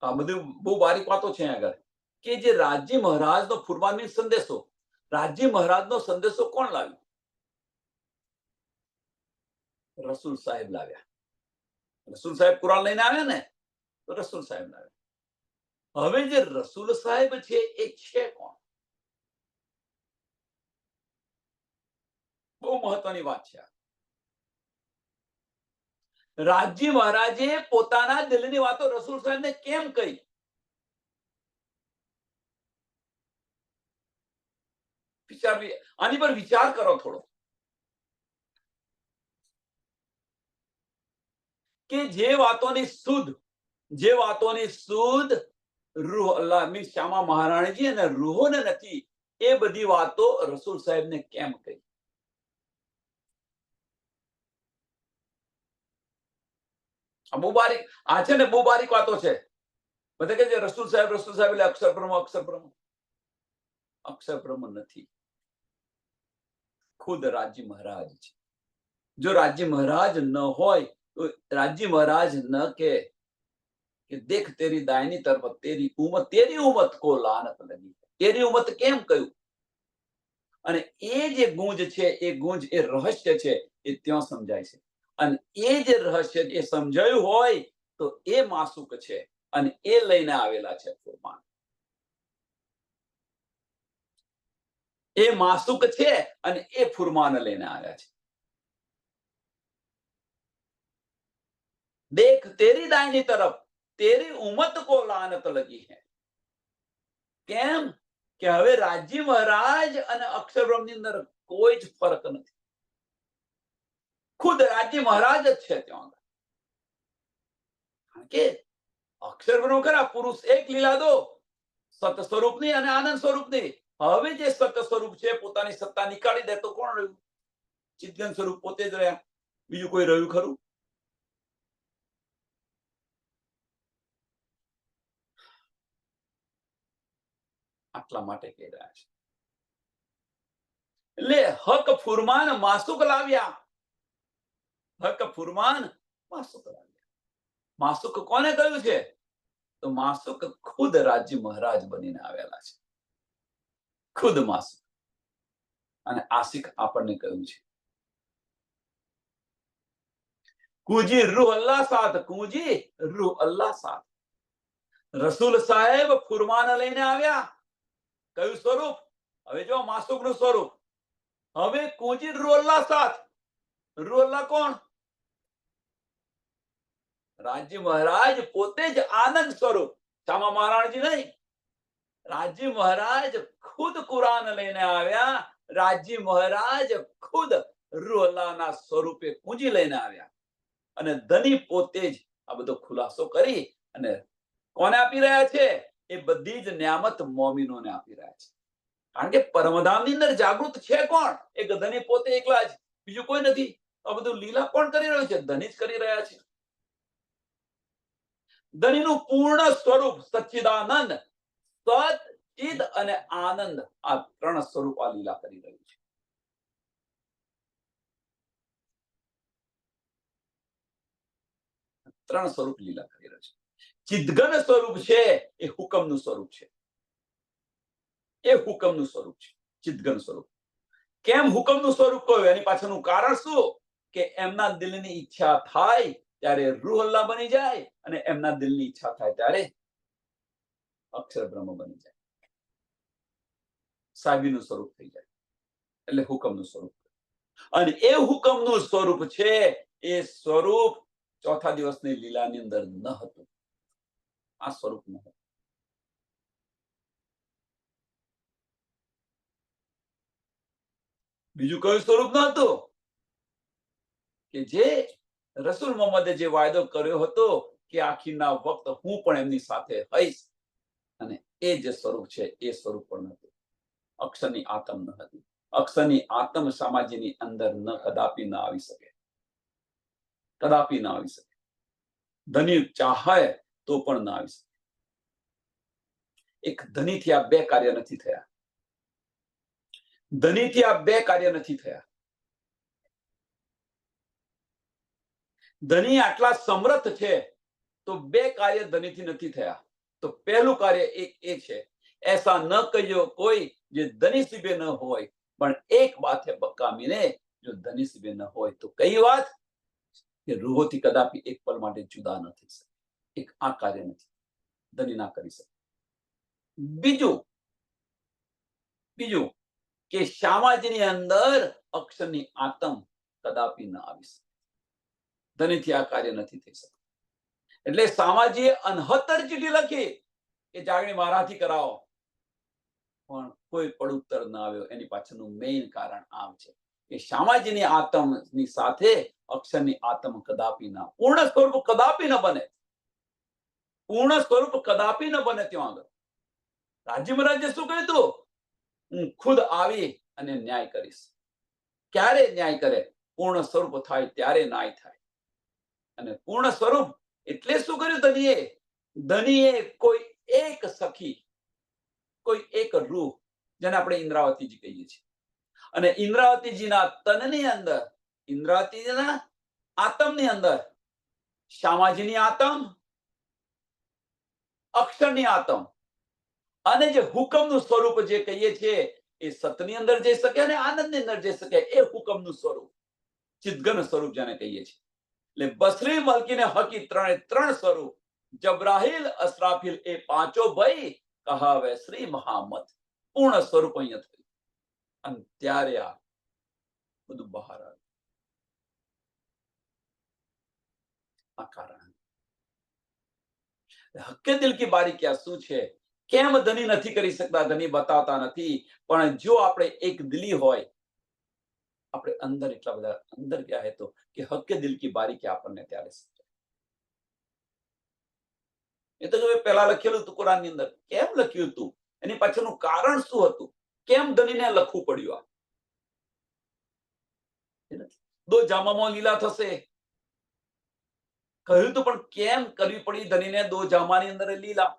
આ બધું બહુ બારીક વાતો છે આગળ. કે જે રાજ્ય મહારાજનો ફુરમાનની સંદેશો, રાજ્ય મહારાજનો સંદેશો કોણ લાવ્યું? રસૂલ સાહેબ લાવ્યા. રસૂલ સાહેબ કુરાન લઈને આવ્યા ને, તો રસૂલ સાહેબ લાવ્યા. હવે જે રસૂલ સાહેબ છે એ છે કોણ? બહુ મહત્વની વાત છે. રાજ્ય મહારાજે પોતાના દિલની વાતો રસૂલ સાહેબને કેમ કહી? આની પર વિચાર કરો થોડો. કે જે વાતોની શુદ્ધ રૂહ અલ્લાહ મીન્સ શ્યામા મહારાણીજી અને રૂહોને નથી, એ બધી વાતો રસૂલ સાહેબને કેમ કહી? બહુ બારીક, આ છે ને બહુ બારીક વાતો છે. બધા કે છે રસૂલ સાહેબ એટલે અક્ષર બ્રહ્મ, અક્ષર બ્રહ્મ. અક્ષર બ્રહ્મ નથી, ખુદ રાજ્ય મહારાજ છે. જો રાજ્ય મહારાજ ન હોય તો રાજ્ય મહારાજ ન કે દેખ તેરી દાયની તરફ તેરી ઉમત કો લાનત લગી. તેરી ઉમત કેમ કહ્યું? અને એ જે ગુંજ છે, એ ગુંજ, એ રહસ્ય છે, એ ત્યાં સમજાય છે. અને એ જે રહસ્ય એ સમજાયું હોય તો એ માસુક છે અને એ લઈને આવેલા છે ફુરમાન. એ માસુક છે અને એ ફુરમાન લઈને આવ્યા છે. देख तेरी दाहिनी तरफ तेरी उम्मत को लानत लगी है. કેમ? કે હવે રાજ્ય મહારાજ અને અક્ષરબ્રહ્મની અંદર કોઈ જ ફરક નથી. ખુદ રાજ્ય મહારાજ જ છે ત્યાં. કારણ કે અક્ષરબ્રહ્મ ખરા, પુરુષ એક લીલા દો, સત સ્વરૂપની અને આનંદ સ્વરૂપની. હવે જે સત સ્વરૂપ છે પોતાની સત્તા નીકાળી દે તો કોણ રહ્યું? ચિદગન સ્વરૂપ પોતે જ રહ્યા, બીજું કોઈ રહ્યું ખરું? આટલા માટે કહી રહ્યા છે. એટલે હક ફુરમાન માસુક લાવ્યા. હક ફુરમાન માસુક લાવ્યા. માસુક કોને કહ્યું છે? તો માસુક ખુદ રાજ્ય મહારાજ બનીને આવેલા છે. ખુદ માસુક. અને આશિક આપણને કહ્યું છે. કુજી રૂહ અલ્લાહ સાથ, કુજી રૂહ અલ્લાહ સાથ. રસૂલ સાહેબ ફુરમાન લઈને આવ્યા. કયું સ્વરૂપ? હવે જો માસુક નું સ્વરૂપ. હવે કુજી રૂહ અલ્લાહ સાથ. રૂહ અલ્લાહ કોણ? રાજ્ય મહારાજ પોતે જ આનંદ સ્વરૂપ. શામા મહારાજજી નહીં. રાજ્ય મહારાજ ખુદ કુરાન લઈને આવ્યા. રાજ્ય મહારાજ ખુદ રૂહ અલ્લાહના સ્વરૂપે કુંજી લઈને આવ્યા. અને ધની પોતે જ આ બધો ખુલાસો કરી અને કોને આપી રહ્યા છે? એ બધી જ નિયામત મોમિનોને આપી રહ્યા છે. કારણ કે પરમધામની અંદર જાગૃત છે કોણ? એક ધની પોતે એકલા જ, બીજું કોઈ નથી. આ બધું લીલા કોણ કરી રહ્યું છે? ધની જ કરી રહ્યા છે. ધનીનું પૂર્ણ સ્વરૂપ સચ્ચિદાનંદ, સત, ચિદ અને આનંદ, આ ત્રણ સ્વરૂપ આ લીલા કરી રહ્યું છે. ત્રણ સ્વરૂપ લીલા કરી રહ્યું છે. ચિદઘન સ્વરૂપ છે એ હુકમનું સ્વરૂપ છે. એ હુકમનું સ્વરૂપ છે. ચિદઘન સ્વરૂપ. કેમ હુકમનું સ્વરૂપ કહ્યું? એની પાછળનું કારણ શું? કે એમના દિલની ઈચ્છા થાય ત્યારે રૂહ અલ્લાહ બની જાય, અને એમના દિલની ઈચ્છા થાય ત્યારે અક્ષર બ્રહ્મ બની જાય. સાબીનું સ્વરૂપ થઈ જાય. એટલે હુકમનું સ્વરૂપ. અને એ હુકમનું સ્વરૂપ છે, એ સ્વરૂપ ચોથા દિવસની લીલાની અંદર ન હતું. આ સ્વરૂપ ન હતું. બીજું કયું સ્વરૂપ ન હતું? કે જે રસૂલ મોહમ્મદે જે વાયદો કર્યો હતો કે આખીના વખત હું પણ એમની સાથે હઈશ, અને એ જે સ્વરૂપ છે એ સ્વરૂપ પણ નહોતું. અક્ષરની આત્મ ન હતી. અક્ષરની આત્મ સમાજની અંદર ન કદાપી ન આવી શકે. કદાપી ના આવી શકે. ધની ચાહે તો પણ ના આવી શકે. એક ધનીથી આ બે કાર્ય નથી થયા. ધનીથી આ બે કાર્ય નથી થયા. ધની આટલા સમર્થ છે તો બે કાર્ય ધનીથી નથી થયા. તો પહેલું કાર્ય એક એ છે, એસા ન કહીયો કોઈ જે ધની સિબે ન હોય, પણ એક વાત હે બકામીને, જો ધની સિબે ન હોય તો કઈ વાત? કે રૂહોથી કદાપી એક પલ માટે જુદા ન થઈ શકે. એક આ કાર્ય નથી, ધની ના કરી શકે. બીજું કે શામાજીની અંદર અક્ષરની આતમ કદાપી ન આવી શકે. ધનીથી આ કાર્ય નથી થઈ શકતું. એટલે શામાજીએ અનહત્તર ચીઠી લખી કે જાગણી મારાથી કરાવો, પણ કોઈ પડઉત્તર ન આવ્યો. એની પાછળનું મેઇન કારણ આમ છે કે શામાજીની આત્મની સાથે અક્ષરની આત્મ કદાપી ના, પૂર્ણ સ્વરૂપ કદાપી ન બને. પૂર્ણ સ્વરૂપ કદાપી ન બને. ત્યાં આગળ રાજ્ય મહારાજે શું કહ્યું હતું? હું ખુદ આવી અને ન્યાય કરીશ. ક્યારે ન્યાય કરે? પૂર્ણ સ્વરૂપ થાય ત્યારે ન્યાય થાય. અને પૂર્ણ સ્વરૂપ એટલે શું કર્યું ધનીએ? ધનીએ કોઈ એક સખી, કોઈ એક રૂહ, જેને આપણે ઇન્દ્રાવતીજી કહીએ છીએ, અને ઇન્દ્રાવતીજીના તનની અંદર, ઇન્દ્રાવતીજીના આતમની અંદર શામાજીની આતમ, અક્ષરની આતમ, અને જે હુકમનું સ્વરૂપ જે કહીએ છીએ એ સતની અંદર જઈ શકે અને આનંદની અંદર જઈ શકે. એ હુકમનું સ્વરૂપ, ચિદઘન સ્વરૂપ જેને કહીએ છીએ. એટલે બસરી મલકીને હકી ત્રણ સ્વરૂપ, જબ્રાહીલ અસરાફીલ એ પાંચો ભાઈ કહાવે શ્રી મહામત. પૂર્ણ સ્વરૂપ અહીંયા થયું. અને ત્યારે આ બધું બહાર આવ્યું. આ કારણ હક્કે દિલ કી બારીકિયા શું છે? કેમ ધની નથી કરી શકતા? ધની બતાવતા નથી. પણ જો આપણે એક દિલી હોય, આપણે અંદર એટલા બધા અંદર ગયા હે તો કે હક્કે દિલ કી બારીકી આપણને ત્યારે સમજાય. એ તો જો પહેલા લખેલું હતું કુરાનની અંદર. કેમ લખ્યું હતું? એની પાછળનું કારણ શું હતું? કેમ ધનીને લખવું પડ્યું? દો જામામાં લીલા થશે કહ્યું હતું, પણ કેમ કરવી પડી ધનીને દો જામાની અંદર લીલા?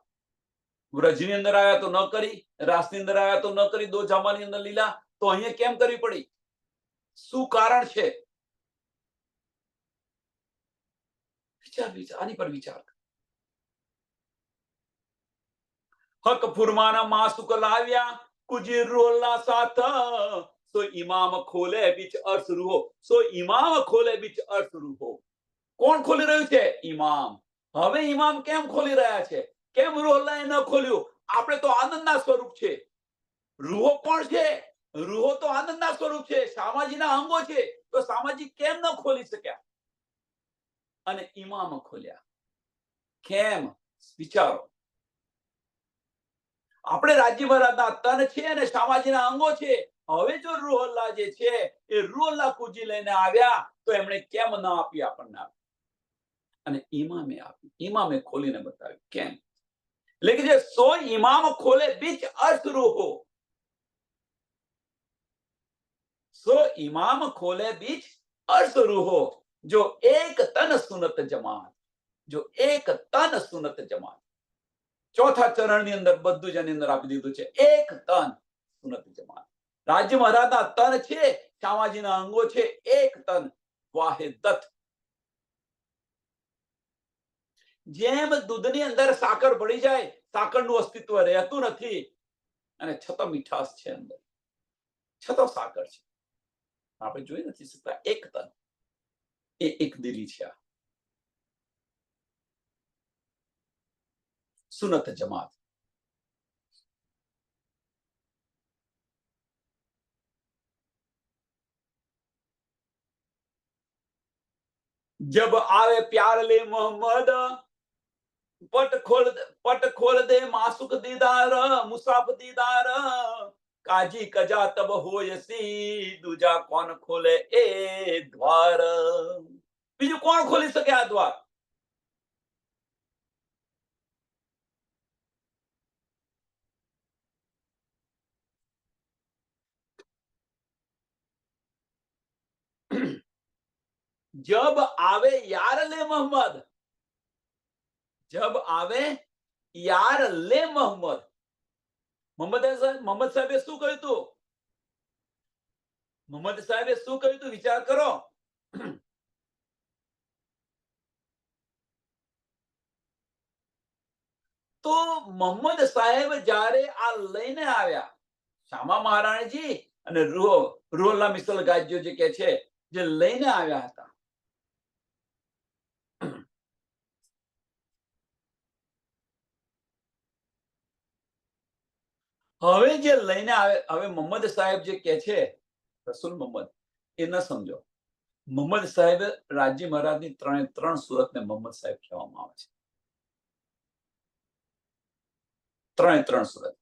વ્રજની અંદર આવ્યા તો ન કરી, રાસની અંદર આવ્યા તો ન કરી, દો જામાની અંદર લીલા તો અહીંયા કેમ કરવી પડી? શું કારણ છે? વિચાર આની પર વિચાર. હક ફુરમાના માસુક લાવ્યા કુજી રોલા સાથ સો ઇમામ ખોલે બીચ અર્થ રૂહો. સો ઇમામ ખોલે બીચ અર્થ રૂહો. કોણ ખોલી રહ્યું છે? ઇમામ. હવે ઇમામ કેમ ખોલી રહ્યા છે? કેમ રોલાએ ન ખોલ્યું? આપણે તો આનંદના સ્વરૂપ છે. રૂહો કોણ છે? રૂહો તો આનંદના સ્વરૂપ છે, સામાજીના અંગો છે. તો સામાજી કેમ ન ખોલી શક્યા? અને ઇમામ ખોલ્યા. કેમ? વિચારો. આપણે રાજ્ય મહારાજના તન છે અને સામાજીના અંગો છે. હવે જો રૂહલ્લા જે છે એ રૂહલ્લા કુજી લઈને આવ્યા તો એમણે કેમ ન આપી આપણને? અને ઇમામે આપી. ઇમામે ખોલીને બતાવ્યું. કેમ? એટલે કે જે સો ઇમામ ખોલે બીચ અર્થ રૂહો. સો ઇમામ ખોલે બીચ અર્થ રૂહો. જો એક તન સુનત જમાત. જો એક તન સુનત જમાત. ચોથા ચરણની અંદર બધું જ એની અંદર આપી દીધું છે. એક તન સુનત જમાત. રાજ્ય મહારાજના તન છે, શામાજીના અંગો છે. એક તન વાહિદત. જેમ દૂધની અંદર સાકર ભળી જાય, સાકરનું અસ્તિત્વ રહેતું નથી અને છતાં મીઠાશ છે અંદર, છતાં સાકર છે. આપણે જોઈ નથી શકતા. એક તન એ એક દિલી છે. सुनत जमात. जब आवे प्यार ले मोहम्मद पट खोल दे मासुक दीदार मुसाफ दीदार काजी कजा तब होयसी दूजा कौन खोले ए द्वार. બીજું કોણ ખોલી શકે આ દ્વાર? जब आवे यार ले मोहम्मद. जब आवे यार ले मोहम्मद. મોહમ્મદ સાહેબે શું કહ્યું હતું? મોહમ્મદ સાહેબે શું કહ્યું હતું? વિચાર કરો. તો મોહમ્મદ સાહેબ જ્યારે આ લઈને આવ્યા, શામા મહારાણીજી અને રૂહલ્લા મિસલ ગાજ્યો જે કે છે, જે લઈને આવ્યા હતા, હવે જે લઈને આવે, હવે મોહમ્મદ સાહેબ જે કે છે, રસૂલ મોહમ્મદ, એ ન સમજો. મોહમ્મદ સાહેબ રાજ્ય મહારાજની ત્રણ સુરતને મોહમ્મદ સાહેબ કહેવામાં આવે છે. ત્રણ સુરત.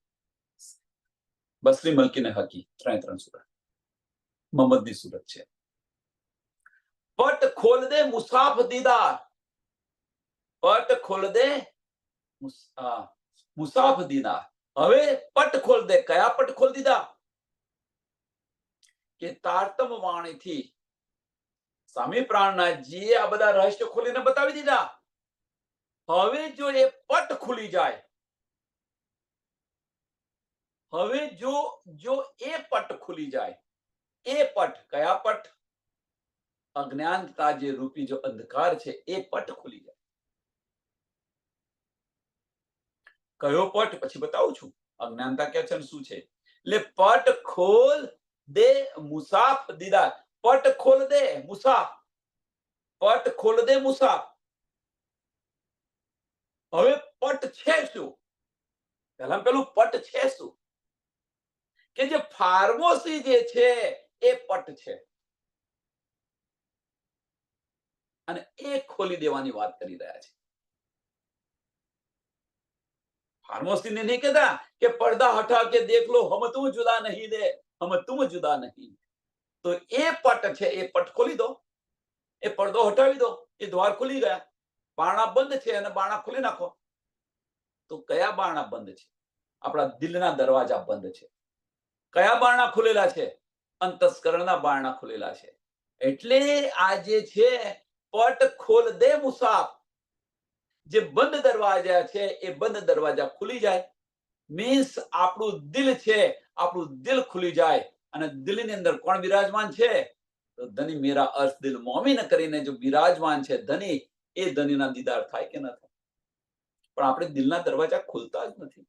બસરી મલકીને હકી ત્રણ સુરત મોહમ્મદની સુરત છે. પટ ખોલ દે મુસાફ દીદાર. પટ ખોલ દે મુસાફ દીદાર. હવે પટ ખોલ દે. કયા પટ ખોલ દીધા? કે તારતમ વાણીથી સ્વામી પ્રાણનાથજીએ આ બધા રહસ્યો ખોલીને બતાવી દીધા. હવે જો એ પટ ખુલી જાય, હવે જો એ પટ ખુલી જાય, એ પટ કયા પટ? અજ્ઞાનતા જે રૂપી જો અંધકાર છે એ પટ ખુલી જાય. કયો પટ? પછી બતાવું છું. અજ્ઞાનતા કે છે શું છે. એટલે પટ ખોલ દે મુસાફ દીદાર. પટ ખોલ દે મુસાફ. પટ ખોલ દે મુસાફ. હવે પટ છે શું? પહેલા પેલું પટ છે શું? કે જે ફાર્મસી જે છે એ પટ છે અને એ ખોલી દેવાની વાત કરી રહ્યા છે. फार्मोसी ने नहीं कहता कि पर्दा हटा के देख लो हम तुम जुदा नहीं दे, हम तुम जुदा नहीं. तो એ પટ છે, એ પટ ખોલી દો. એ પડદો હટાવી દો. એ દ્વાર ખુલી ગયા. બારણા બંધ છે અને બારણા ખોલી નાખો. તો કયા બારણા બંધ છે? આપણા દિલના દરવાજા બંધ છે. કયા બારણા ખુલેલા છે? અંતસ્કરણના બારણા ખુલેલા છે. એટલે આ જે છે પટ ખોલ દે મુસાફ. જે બંધ દરવાજા છે એ બંધ દરવાજા ખુલી જાય. મીન્સ આપણું દિલ છે, આપણું દિલ ખુલી જાય અને દિલની અંદર કોણ બિરાજમાન છે? તો ધની મેરા અર્થ દિલ મોમીન કરીને જો બિરાજમાન છે ધની, એ ધનીના દીદાર થાય કે ન થાય? પણ આપણે દિલના દરવાજા ખોલતા જ નથી.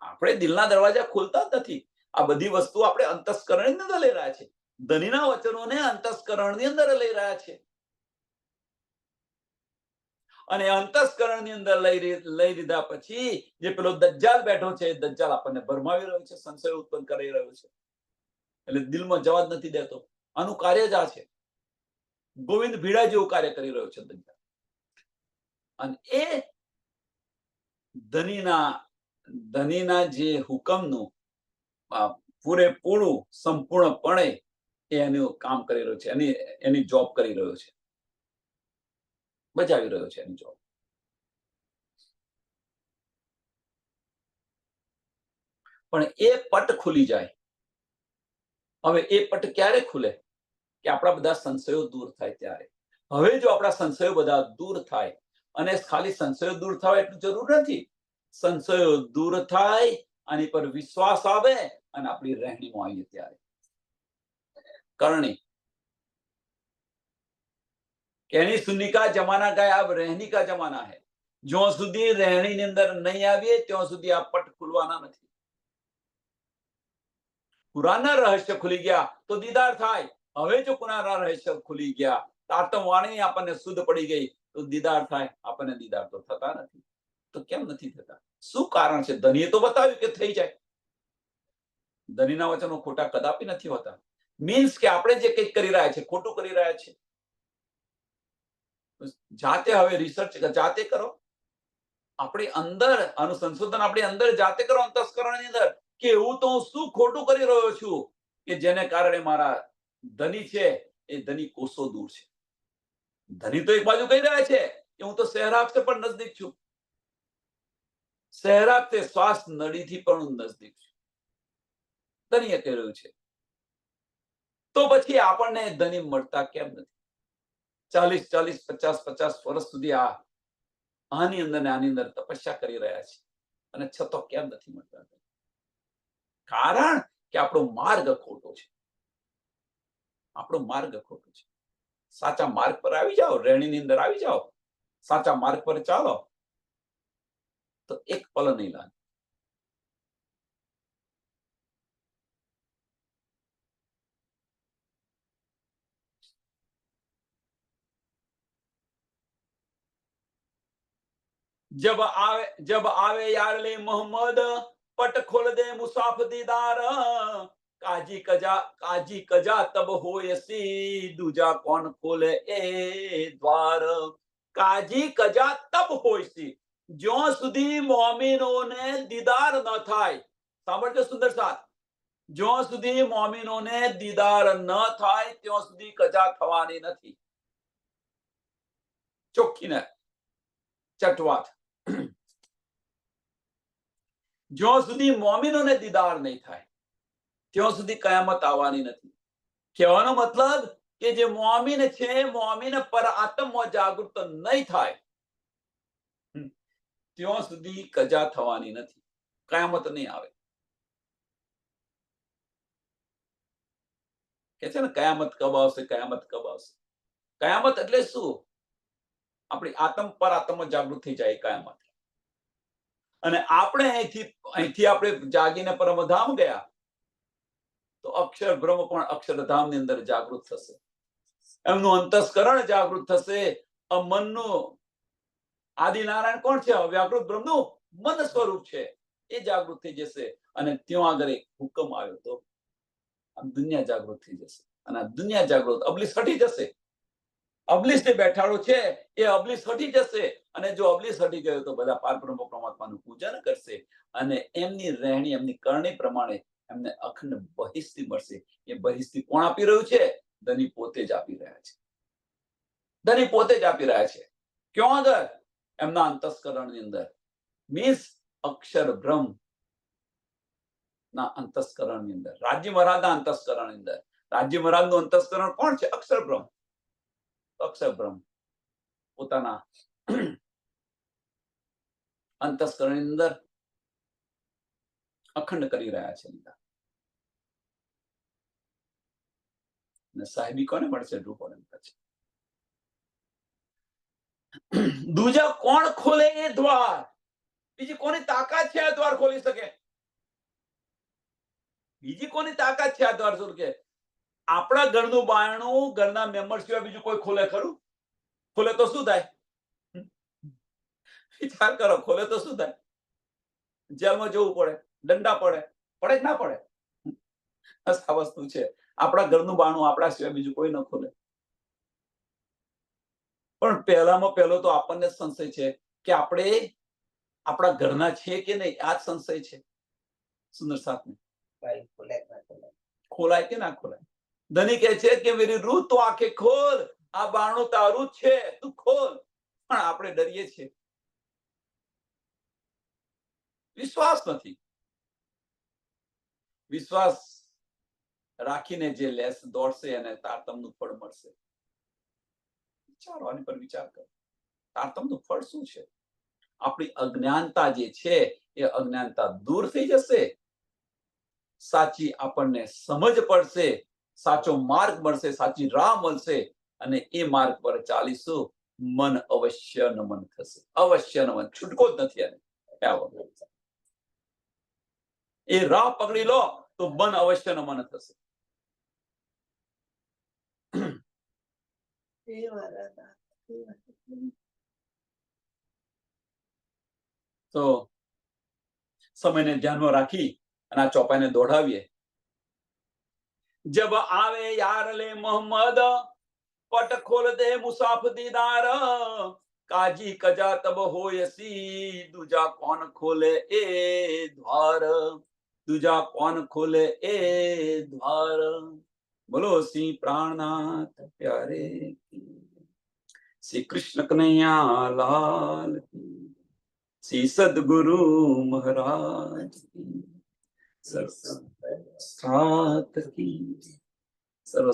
આપણે દિલના દરવાજા ખોલતા જ નથી. આ બધી વસ્તુ આપણે અંતસ્કરણની અંદર લઈ રહ્યા છે. ધનીના વચનોને અંતસ્કરણની અંદર લઈ રહ્યા છે. અને અંતસ્કરણની અંદર લઈ લીધા પછી જે પેલો દજ્જાલ બેઠો છે, દજ્જાલ આપણને ભરમાવી રહ્યો છે, સંશય ઉત્પન્ન કરી રહ્યો છે. એટલે દિલમાં જવા જ નથી દેતો. આનું કાર્ય જ આ છે. ગોવિંદ ભીડા જેવું કાર્ય કરી રહ્યો છે દજ્જાલ. અને એ ધનીના જે હુકમનું પૂરેપૂરું સંપૂર્ણપણે એનું કામ કરી રહ્યો છે, એની જોબ કરી રહ્યો છે, બજાવી રહ્યો છે એની જોબ. પણ એ પટ ખુલી જાય. હવે એ પટ ક્યારે ખુલે? કે આપણા બધા સંશયો દૂર થાય ત્યારે. હવે જો આપણા સંશયો બધા દૂર થાય, અને ખાલી સંશયો દૂર થાય એટલું જરૂર નથી. સંશયો દૂર થાય, આની પર વિશ્વાસ આવે અને આપણી રહેણીમાં આવીએ ત્યારે. કરણી कहनी सुननी का जमाना गया, अब रहनी का जमाना है. જ્યાં સુધી રહેણીની અંદર નહીં આવીએ ત્યાં સુધી આ પટ ખુલવાના નથી. કુરાનના રહસ્ય ખુલી ગયા તો દીદાર થાય. હવે જો કુરાનના રહસ્ય ખુલી ગયા, તાતમ વાણી આપણને શુદ્ધ પડી ગઈ તો દીદાર થાય. આપણને દીદાર તો થતા નથી. તો કેમ નથી થતા? શું કારણ છે? ધનીએ તો બતાવ્યું કે થઈ જાય. ધનીના વચનો ખોટા કદાપી નથી હોતા. મીન્સ કે આપણે જે કંઈક કરી રહ્યા છે ખોટું કરી રહ્યા છે. જાતે હવે રિસર્ચ જાતે કરો. આપણી અંદર આનું સંશોધન આપણી અંદર જાતે કરો, અંતસ્કરણની અંદર, કે હું તો શું ખોટું કરી રહ્યો છું કે જેને કારણે મારા ધની છે એ ધની કોસો દૂર છે. ધની તો એક બાજુ કહી રહ્યા છે કે હું તો સહેરાગ से પણ નજદીક છું. સહેરાગ તે શ્વાસ નળીથી પણ હું નજદીક છું. ધનીએ કહી રહ્યું છે. તો પછી આપણને ધની મળતા કેમ નથી? 40 50 વર્ષ સુધી આની અંદર ને આની અંદર તપસ્યા કરી રહ્યા છે અને છતાં કેમ નથી મળતા? કારણ કે આપણો માર્ગ ખોટો છે. આપણો માર્ગ ખોટો છે. સાચા માર્ગ પર આવી જાઓ, રહેણીની અંદર આવી જાઓ, સાચા માર્ગ પર ચાલો તો એક પલ નહીં લાગે. जब आवे यार ले मोहम्मद, पट खोल दे मुसाफ दीदार. काजी कजा तब होयसी, दूजा कौन खोले ए द्वार. काजी कजा तब होयसी, જ્યાં સુધી મોમિનોને દીદાર ન થાય. સાંભળજો સુંદર સાથ. જ્યાં સુધી મોમિનોને દીદાર ન થાય ત્યાં સુધી કજા થવાની નથી. ચોખ્ખીને ચટવાત. જ્યાં સુધી મોમિનોને દીદાર નહીં થાય ત્યાં સુધી કયામત આવવાની નથી. કહેવાનો મતલબ કે જે મોમિન છે, મોમિન પર આત્મમાં જાગૃત નહીં થાય ત્યાં સુધી કજા થવાની નથી. કયામત નહીં આવે. કે છે ને કયામત કબ આવશે, કયામત કબ આવશે. કયામત એટલે શું? આપણી આત્મ પર આત્મમાં જાગૃત થઈ જાય કયામત. અને આપણે અહીંથી આપણે જાગીને પરમધામ ગયા તો અક્ષર બ્રહ્મ પણ અક્ષરધામની અંદર જાગૃત થશે. એમનું અંતસ્કરણ જાગૃત થશે. મનનું આદિનારાયણ કોણ છે? વ્યાકૃત બ્રહ્મનું મન સ્વરૂપ છે. એ જાગૃત થઈ જશે અને ત્યાં આગળ એક હુકમ આવ્યો તો આ દુનિયા જાગૃત થઈ જશે. અને આ દુનિયા જાગૃત અબલીસ હટી જશે. અબલીસને બેઠાડો છે એ અબલીસ હટી જશે. અને જો અબલીસ હટી ગયો તો બધા પારબ્રહ્મ પરમાત્માનું પૂજન કરશે અને એમની રહેણી, એમની કરણી પ્રમાણે એમને અખંડ બહિષ્ઠી મળશે. એ બહિષ્ઠી કોણ આપી રહ્યું છે? ધની પોતે જ આપી રહ્યા છે. ધની પોતે જ આપી રહ્યા છે. ક્યાં આગળ? એમના અંતસ્કરણની અંદર. મીન્સ અક્ષર બ્રહ્મ ના અંતસ્કરણની અંદર, રાજ્ય મહારાજના અંતસ્કરણની અંદર. રાજ્ય મહારાજનું અંતસ્કરણ કોણ છે? અક્ષર બ્રહ્મ. અક્ષર બ્રહ્મ પોતાના અંતસ્કરણની અંદર અખંડ કરી રહ્યા છે લીલા. ને સાહેબી કોને મળશે? ડ્રુપોને મળશે. દૂજા કોણ ખોલે એ દ્વાર? બીજી કોની તાકાત છે આ દ્વાર ખોલી શકે? બીજી કોની તાકાત છે આ દ્વાર ખોલી શકે? આપણા ઘરનું બારણું ઘરના મેમ્બર સિવાય બીજું કોઈ ખોલે ખરું? ખોલે તો શું થાય? વિચાર કરો, ખોલે તો શું થાય? જેલમાં જવું પડે, દંડા પડે, પડે જ ના પડે? આ વસ્તુ છે. આપણા ઘરનું બારણું આપણા સિવાય બીજું કોઈ ન ખોલે. પણ પહેલામાં પહેલો તો આપણને સંશય છે કે આપણે આપણા ઘરના છે કે નહીં, આ જ સંશય છે. સુંદર સાથને ખોલાય કે ના ખોલાય? ધની કહે છે કે મેરી રૂહ તો આંખે ખોલ, આ બારણું તારું જ છે, તું ખોલ. પણ આપણે ડરીએ છીએ, વિશ્વાસ નથી. વિશ્વાસ રાખીને જે લેસ દોડશે અને તારતમનું ફળ મળશે. વિચારો, આની પર વિચાર કરો. તારતમનું ફળ શું છે? આપણી અજ્ઞાનતા જે છે એ અજ્ઞાનતા દૂર થઈ જશે. સાચી આપણને સમજ પડશે, સાચો માર્ગ મળશે, સાચી રાહ મળશે અને એ માર્ગ પર ચાલીશું. મન અવશ્ય નમન થશે. અવશ્ય નમન, છૂટકો જ નથી. એ રાહ પકડી લો તો મન અવશ્ય નમન થશે. તો સમયને ધ્યાનમાં રાખી અને આ ચોપાઈને દોડાવીએ. જબ આવે યાર લે મોહમ્મદ, પટ ખોલ દે મુસાફ દીદાર, કાજી કજા તબ હોયસી, દૂજા કોણ ખોલે એ દ્વાર, દૂજા કોણ ખોલે એ દ્વાર. બોલો શ્રી પ્રાણનાથ પ્યારે કી, શ્રી કૃષ્ણ કનૈયા લાલ કી, શ્રી સદગુરુ મહારાજ કી, સર્વ સાત કી, સર્વ